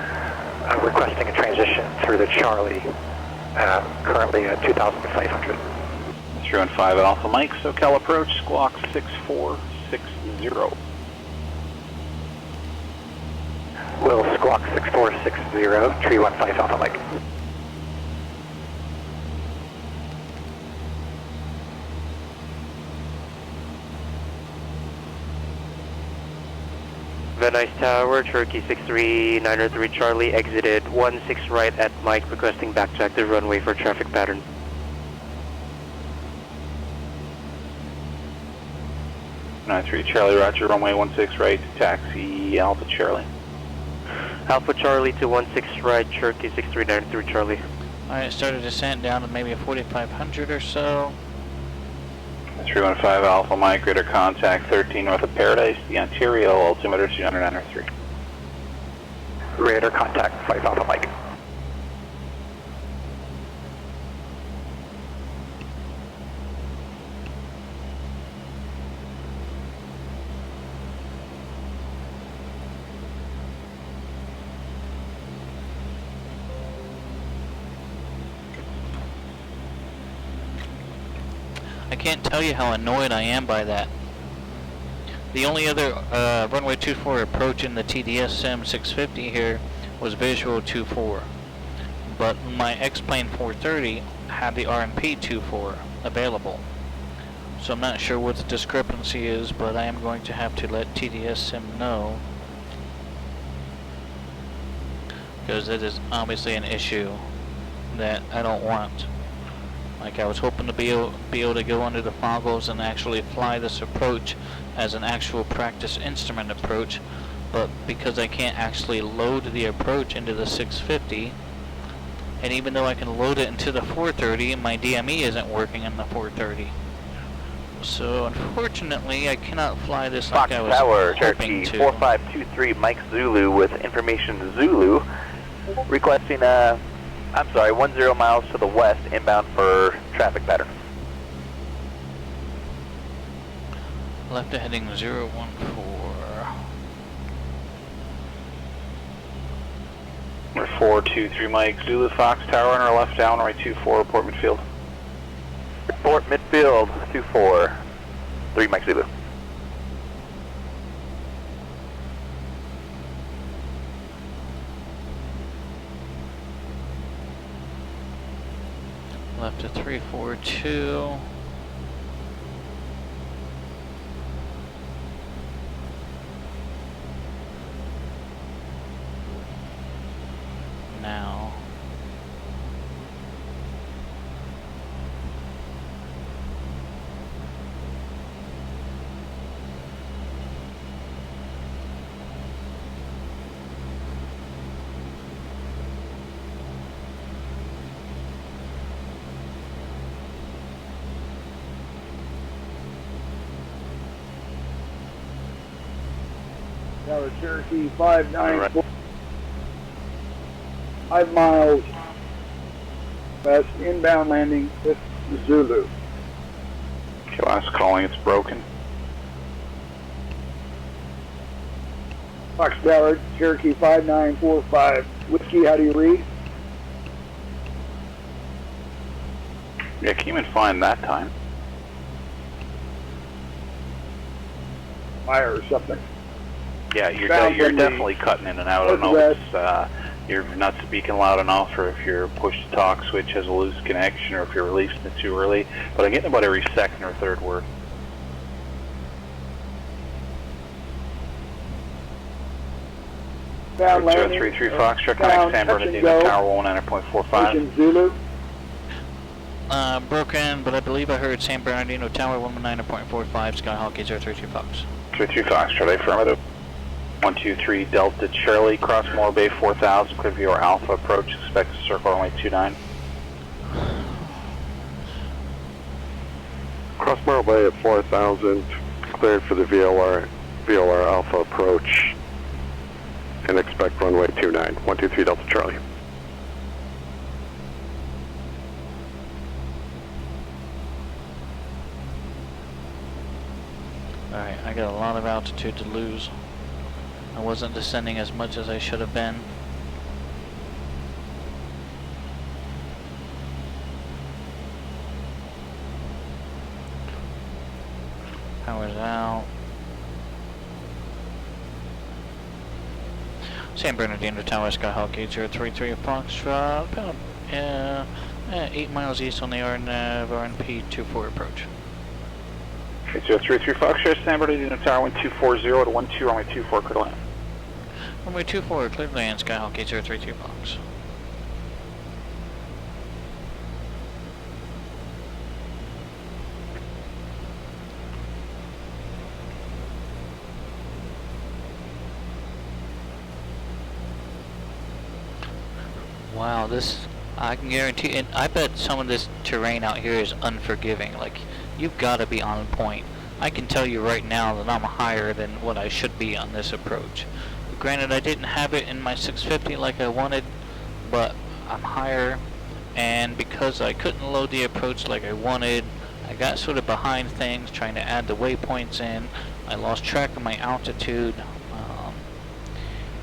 requesting a transition through the Charlie, currently at 2,500. 315 Alpha Mike, SoCal approach, squawk 6460. Will squawk 6460, 315 Alpha Mike. Van Nuys Tower, Turkey 63903 Charlie, exited 16 right at Mike, requesting back to active runway for traffic pattern. 93 Charlie, roger, runway 16 right, taxi Alpha Charlie. Alpha Charlie to 16 right, Turkey 6393 Charlie. Alright, started descent down to maybe a 4,500 or so. 315 Alpha Mike, radar contact 13 north of Paradise, the Ontario, altimeter 293. Radar contact 5 Alpha Mike. I can't tell you how annoyed I am by that. The only other runway 24 approach in the TDS Sim 650 here was visual 24, but my X-Plane 430 had the RMP 24 available. So I'm not sure what the discrepancy is, but I am going to have to let TDS Sim know, because it is obviously an issue that I don't want. Like, I was hoping to be able to go under the foggles and actually fly this approach as an actual practice instrument approach, but because I can't actually load the approach into the 650, and even though I can load it into the 430, my DME isn't working in the 430. So unfortunately, I cannot fly this like I was Tower, hoping Turkey to. 4523 Mike Zulu with information to Zulu, requesting 10 miles to the west, inbound for traffic pattern. Left to heading 014. Number 423 Mike, Zulu Fox Tower on our left down, right 24, report midfield. Report midfield, 24, 3 Mike Zulu. Left to 342. Now. Tower, Cherokee 594. 5 miles west, inbound landing with Zulu. Okay, last calling, it's broken. Fox Tower, Cherokee 5945. Whiskey, how do you read? Yeah, came in fine that time. Fire or something. Yeah, you're Found you're in the definitely cutting in and out. I don't know if it's, you're not speaking loud enough, or if your push-to-talk switch has a loose connection, or if you're releasing it too early. But I'm getting about every second or third word. Found landing. 2033 Foxtrot, connect San Bernardino, Tower 119.45. Zulu. Broken, but I believe I heard San Bernardino Tower 119.45, Skyhawk 033 Fox. 33 Foxtrot, affirmative. 123 Delta Charlie, cross Moore Bay 4000, clear view or Alpha approach, expect to circle runway 29. Cross Morro Bay at 4000, cleared for the VLR Alpha approach, and expect runway 29, 123 Delta Charlie. Alright, I got a lot of altitude to lose. I wasn't descending as much as I should have been. Power's out. San Bernardino Tower, Skyhawk 8033 Foxtrot, about 8 miles east on the RNP 24 approach. 8033 Foxtrot, San Bernardino Tower 1240 to 12, runway 24, clear to land. Runway 24, clear to land, Skyhawk 8033 Fox. Wow, this, I can guarantee, and I bet some of this terrain out here is unforgiving. Like, you've got to be on point. I can tell you right now that I'm higher than what I should be on this approach. Granted, I didn't have it in my 650 like I wanted, but I'm higher, and because I couldn't load the approach like I wanted, I got sort of behind things trying to add the waypoints in. I lost track of my altitude.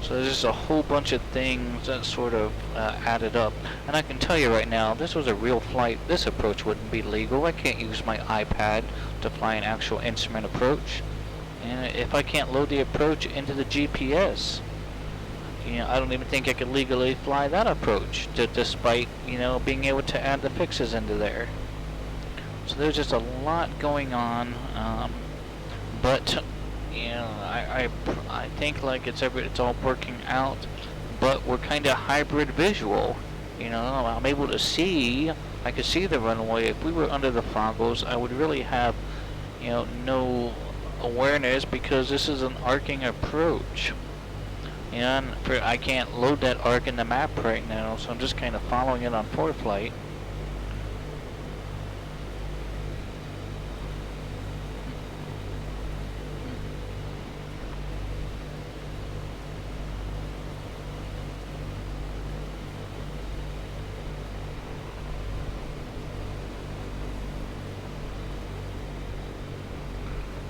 So there's just a whole bunch of things that sort of added up. And I can tell you right now, this was a real flight. This approach wouldn't be legal. I can't use my iPad to fly an actual instrument approach. And if I can't load the approach into the GPS, you know, I don't even think I could legally fly that approach, despite, you know, being able to add the fixes into there. So there's just a lot going on. But you know, I think like it's all working out, but we're kind of hybrid visual. You know, I'm able to see. I could see the runway. If we were under the foggles, I would really have, you know, no awareness because this is an arcing approach. And I can't load that arc in the map right now, so I'm just kind of following it on ForeFlight.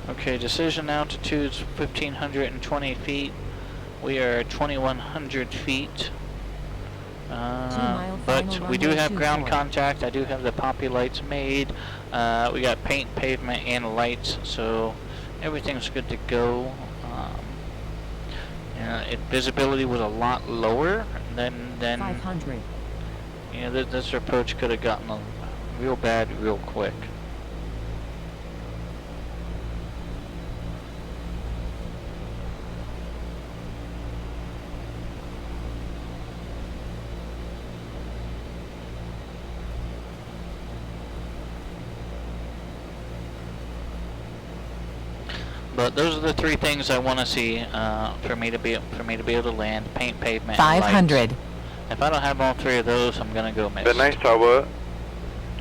Okay, decision altitude's 1,520 feet. We are 2,100 feet. But we do have ground contact. I do have the poppy lights made. We got paint, pavement, and lights, so everything's good to go. Visibility was a lot lower than 500. You know, this approach could have gotten real bad real quick. But those are the three things I want to see for me to be able to land: paint, pavement, 500. If I don't have all three of those, I'm gonna go miss. The nice tower,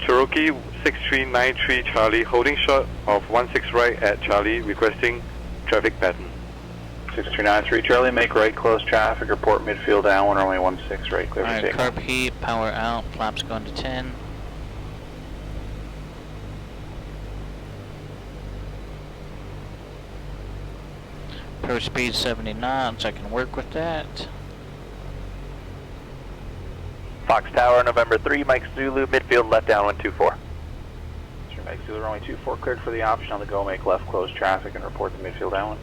Cherokee 6393 Charlie, holding short of 16 right at Charlie, requesting traffic pattern. 6393 Charlie, make right, close traffic, report midfield downwind, runway 16 right, clear for Alright, takeoff. carb heat, power out, flaps going to 10. Per speed 70 knots, I can work with that. Fox Tower, November 3, Mike Zulu, midfield left downwind 24. Sure, Mike Zulu, runway 24, cleared for the option on the go, make left, close traffic, and report the midfield downwind.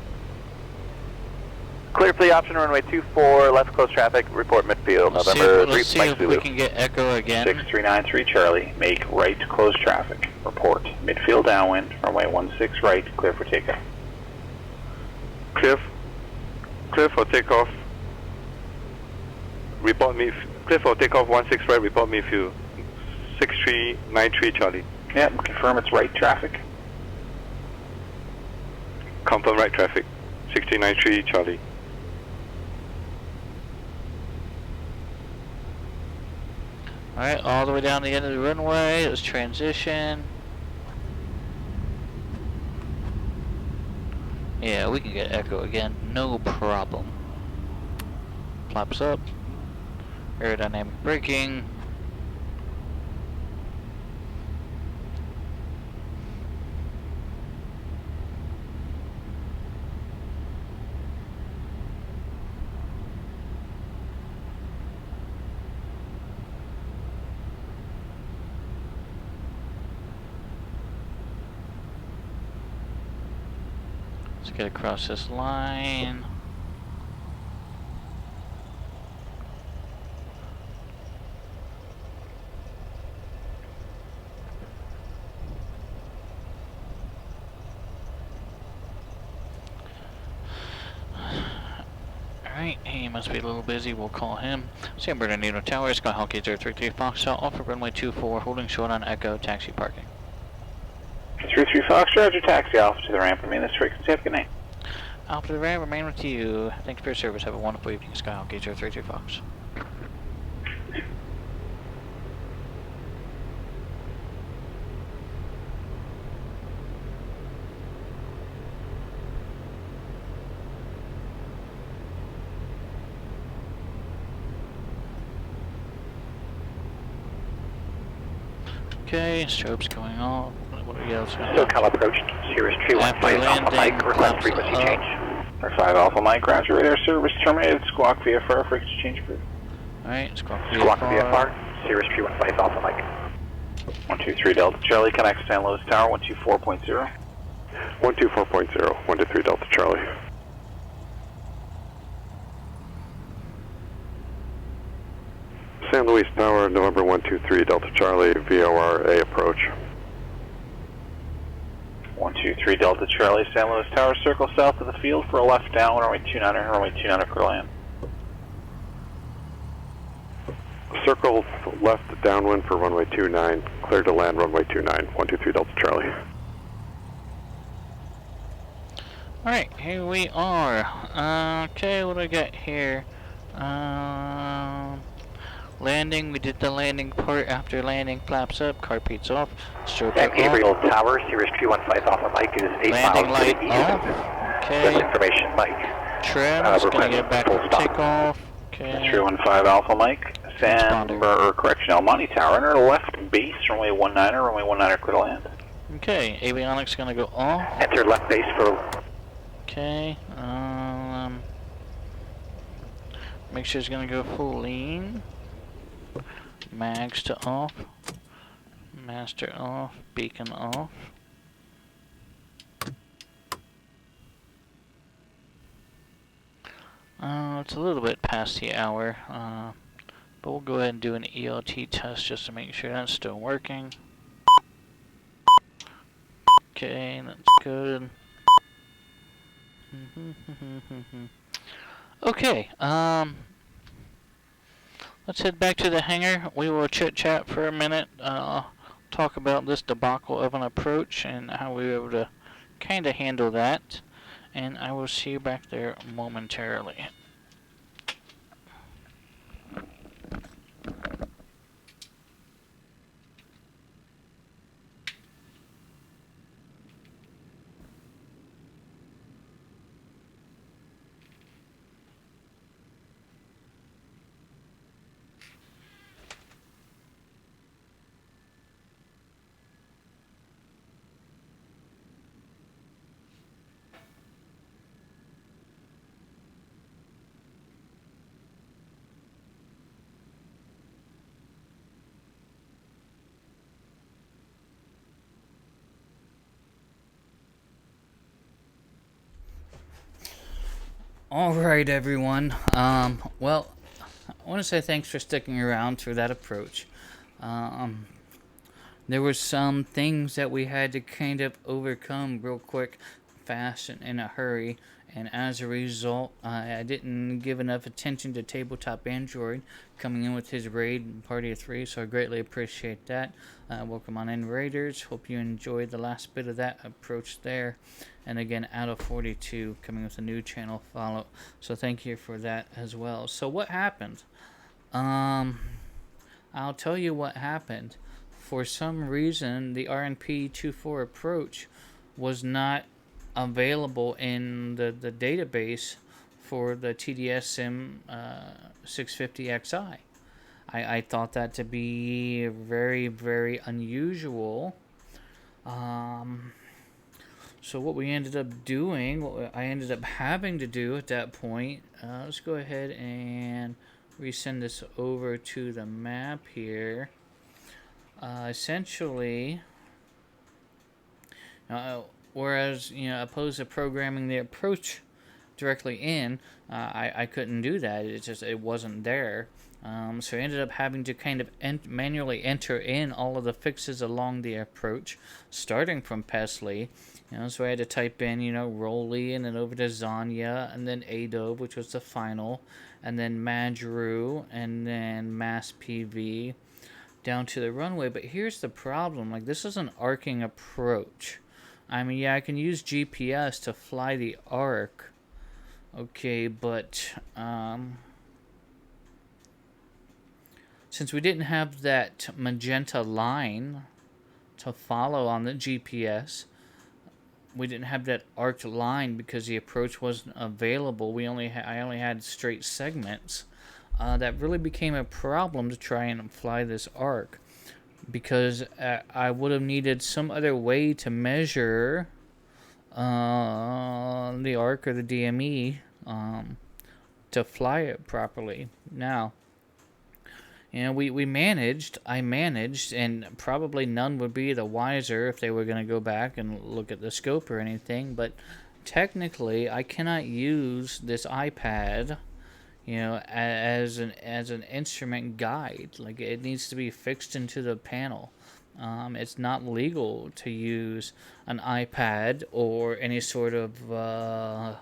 Clear for the option, runway 24, left close traffic, report midfield, November 3, Let's see Mike if Zulu. we can get echo again. 6393 Charlie, make right, close traffic, report midfield downwind, runway 16 right, clear for takeoff. Clear for takeoff. Report me. Clear for takeoff 16 right. Report me field. 6393 Charlie. Yep, confirm it's right traffic. Confirm right traffic. 6393 Charlie. Alright, all the way down the end of the runway. Let's transition. Yeah, we can get echo again. No problem. Flaps up. Aerodynamic braking. Let's get across this line. Alright, he must be a little busy, we'll call him. San Bernardino Tower, Skyhawk 833 Foxtrot, off of runway 24, holding short on Echo, taxi parking. 33 Fox, Roger, taxi off to the ramp, remain this frequency, have a good night. Off to the ramp, remain with you. Thank you for your service, have a wonderful evening, Skyhawk 833 Fox. Okay, strobes going off. What else going on? SoCal approach, Cirrus Tree 1 5 Alpha Mike, request frequency change. Or 5 Alpha Mike, Roger, radar service terminated, squawk VFR, frequency change approved. Alright, squawk VFR, Cirrus Tree 1 5 Alpha Mike. 123 Delta Charlie, connect San Luis Tower, 124.0. 124.0, 123 Delta Charlie. San Luis Tower, November 123 Delta Charlie, VORA approach. 123 Delta Charlie, San Luis Tower, circle south of the field for a left down, runway 29, runway 29 for land. Circle left downwind for runway 29, clear to land runway 29, 123 Delta Charlie. Alright, here we are. Okay, what do I got here? Landing, we did the landing part. After landing, flaps up, carpeets off, stroke San off. Gabriel Tower, Cirrus Tree 1 5 Alpha Mike is 8 Landing miles to light the east. off. Okay. Just information, Mike. Trim's gonna get back to takeoff. Okay. 315 Alpha Mike, correction, El Monte Tower, enter left base, runway 19, runway 19 clear to land. Okay, avionics gonna go off. Enter left base for... Okay, make sure it's gonna go full lean. Mags to off. Master off. Beacon off. It's a little bit past the hour, but we'll go ahead and do an ELT test just to make sure that's still working. Okay, that's good. Okay, let's head back to the hangar. We will chit-chat for a minute, talk about this debacle of an approach and how we were able to kind of handle that. And I will see you back there momentarily. All right, everyone. Well, I want to say thanks for sticking around through that approach. Um, there were some things that we had to kind of overcome real quick, fast, and in a hurry. And as a result, I didn't give enough attention to Tabletop Android coming in with his raid party of 3, so I greatly appreciate that. Welcome on in, Raiders. Hope you enjoyed the last bit of that approach there. And again, out of 42 coming with a new channel follow. So thank you for that as well. So what happened? I'll tell you what happened. For some reason, the RNP24 approach was not available in the database for the TDS Sim 650XI. I thought that to be very, very unusual. So what we ended up doing, what I ended up having to do at that point, let's go ahead and resend this over to the map here. Essentially, whereas, opposed to programming the approach directly in, I couldn't do that. It wasn't there. So I ended up having to kind of manually enter in all of the fixes along the approach, starting from Pesley. So I had to type in, Rolly, and then over to Zanya, and then Adobe, which was the final, and then Madru, and then Mass PV, down to the runway. But here's the problem. Like, this is an arcing approach. I mean, yeah, I can use GPS to fly the arc. Okay, but since we didn't have that magenta line to follow on the GPS, we didn't have that arced line because the approach wasn't available. I only had straight segments. That really became a problem to try and fly this arc, because I would have needed some other way to measure the arc or the DME to fly it properly. Now, I managed, and probably none would be the wiser if they were going to go back and look at the scope or anything, but technically I cannot use this iPad as an instrument guide. Like, it needs to be fixed into the panel. It's not legal to use an iPad or any sort of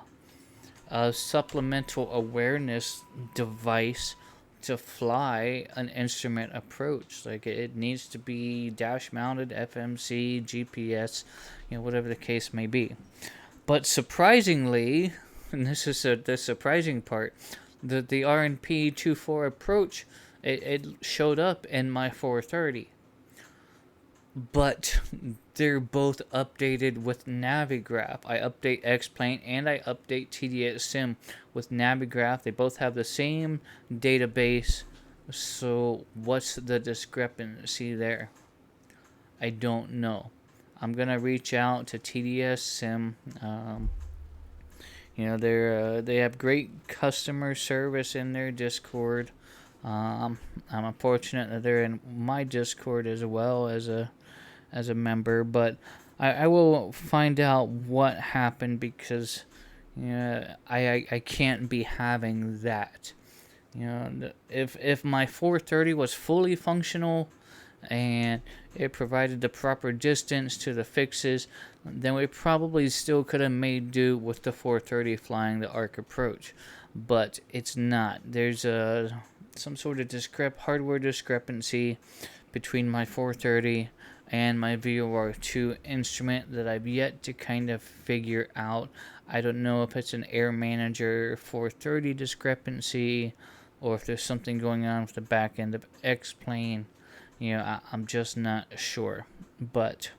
supplemental awareness device to fly an instrument approach. Like, it needs to be dash mounted, FMC, GPS, whatever the case may be. But surprisingly, and this is the surprising part, the RNP24 approach, it showed up in my 430. But they're both updated with Navigraph. I update X-Plane and I update TDS Sim with Navigraph. They both have the same database. So what's the discrepancy there? I don't know. I'm going to reach out to TDS Sim. They have great customer service in their Discord. I'm unfortunate that they're in my Discord as well as a member, but I will find out what happened, because I can't be having that. If my 430 was fully functional and it provided the proper distance to the fixes, then we probably still could have made do with the 430 flying the arc approach. But it's not. There's some sort of hardware discrepancy between my 430 and my VOR2 instrument that I've yet to kind of figure out. I don't know if it's an Air Manager 430 discrepancy, or if there's something going on with the back end of X-Plane. I'm just not sure. But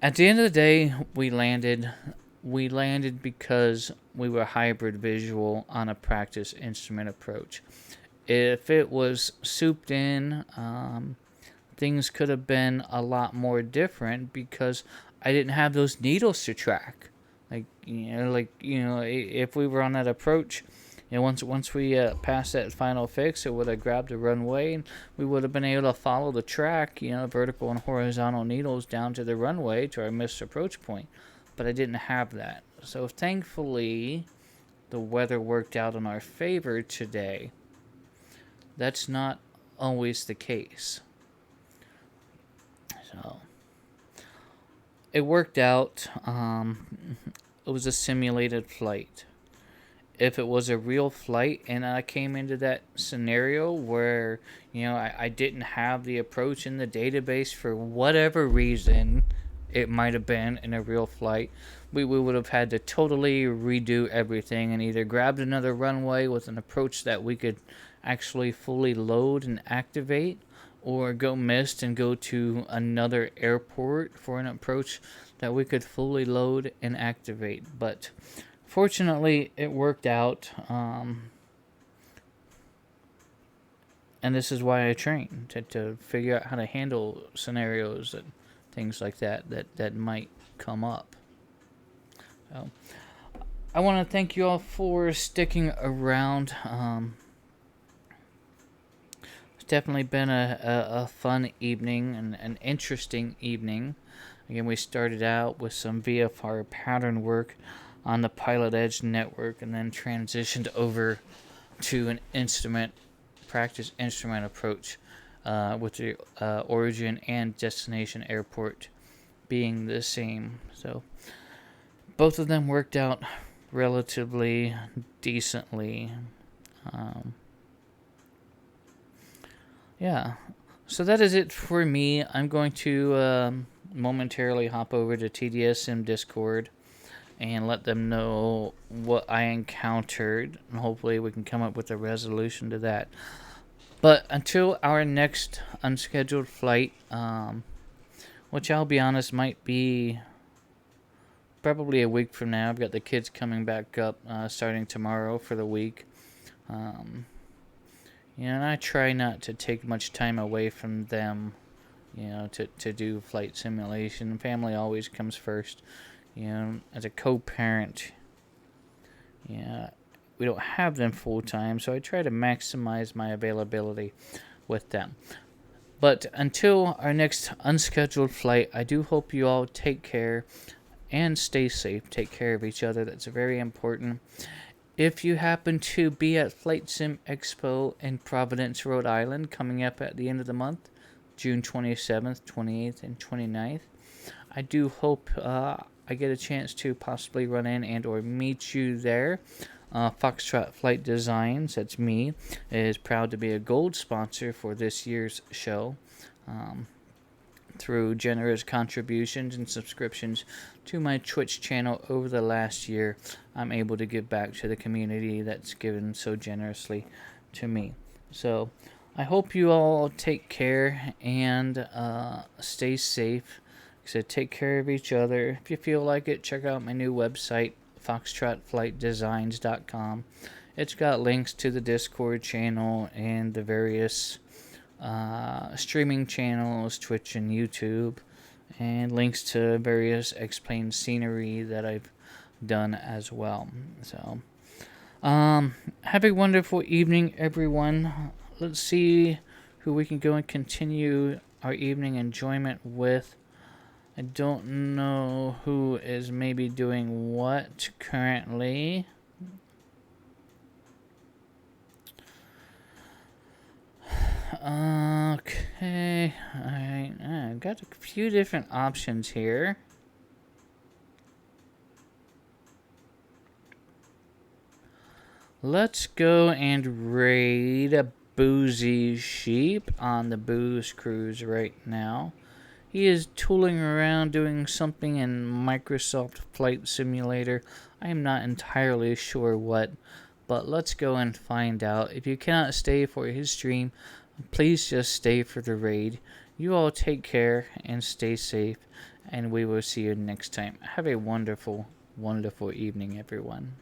at the end of the day, we landed. We landed because we were hybrid visual on a practice instrument approach. If it was souped in, things could have been a lot more different, because I didn't have those needles to track. If we were on that approach, once we passed that final fix, it would have grabbed the runway, and we would have been able to follow the track, vertical and horizontal needles down to the runway to our missed approach point. But I didn't have that. So thankfully, the weather worked out in our favor today, that's not always the case. So it worked out. It was a simulated flight. If it was a real flight and I came into that scenario where, I didn't have the approach in the database for whatever reason it might have been in a real flight, we would have had to totally redo everything and either grabbed another runway with an approach that we could actually fully load and activate, or go missed and go to another airport for an approach that we could fully load and activate. But fortunately, it worked out, and this is why I train, to figure out how to handle scenarios and things like that might come up. So, I want to thank you all for sticking around. It's definitely been a fun evening and an interesting evening. Again, we started out with some VFR pattern work on the PilotEdge network, and then transitioned over to an practice instrument approach, with the origin and destination airport being the same. So both of them worked out relatively decently. Yeah, so that is it for me. I'm going to momentarily hop over to TDSM Discord and let them know what I encountered, and hopefully we can come up with a resolution to that. But until our next unscheduled flight, which I'll be honest might be probably a week from now. I've got the kids coming back up starting tomorrow for the week. And I try not to take much time away from them, to do flight simulation. Family always comes first. As a co-parent, we don't have them full-time, so I try to maximize my availability with them. But until our next unscheduled flight, I do hope you all take care and stay safe. Take care of each other. That's very important. If you happen to be at Flight Sim Expo in Providence, Rhode Island, coming up at the end of the month, June 27th, 28th, and 29th, I do hope I get a chance to possibly run in and or meet you there. Foxtrot Flight Designs, that's me, is proud to be a gold sponsor for this year's show. Through generous contributions and subscriptions to my Twitch channel over the last year, I'm able to give back to the community that's given so generously to me. So I hope you all take care and stay safe. So take care of each other. If you feel like it, check out my new website, foxtrotflightdesigns.com. It's got links to the Discord channel and the various streaming channels, Twitch and YouTube, and links to various explained scenery that I've done as well. So, have a wonderful evening, everyone. Let's see who we can go and continue our evening enjoyment with. I don't know who is maybe doing what currently. Okay, alright, I've got a few different options here. Let's go and raid a Boozy Sheep on the Booze Cruise right now. He is tooling around doing something in Microsoft Flight Simulator. I am not entirely sure what, but let's go and find out. If you cannot stay for his stream, please just stay for the raid. You all take care and stay safe, and we will see you next time. Have a wonderful, wonderful evening, everyone.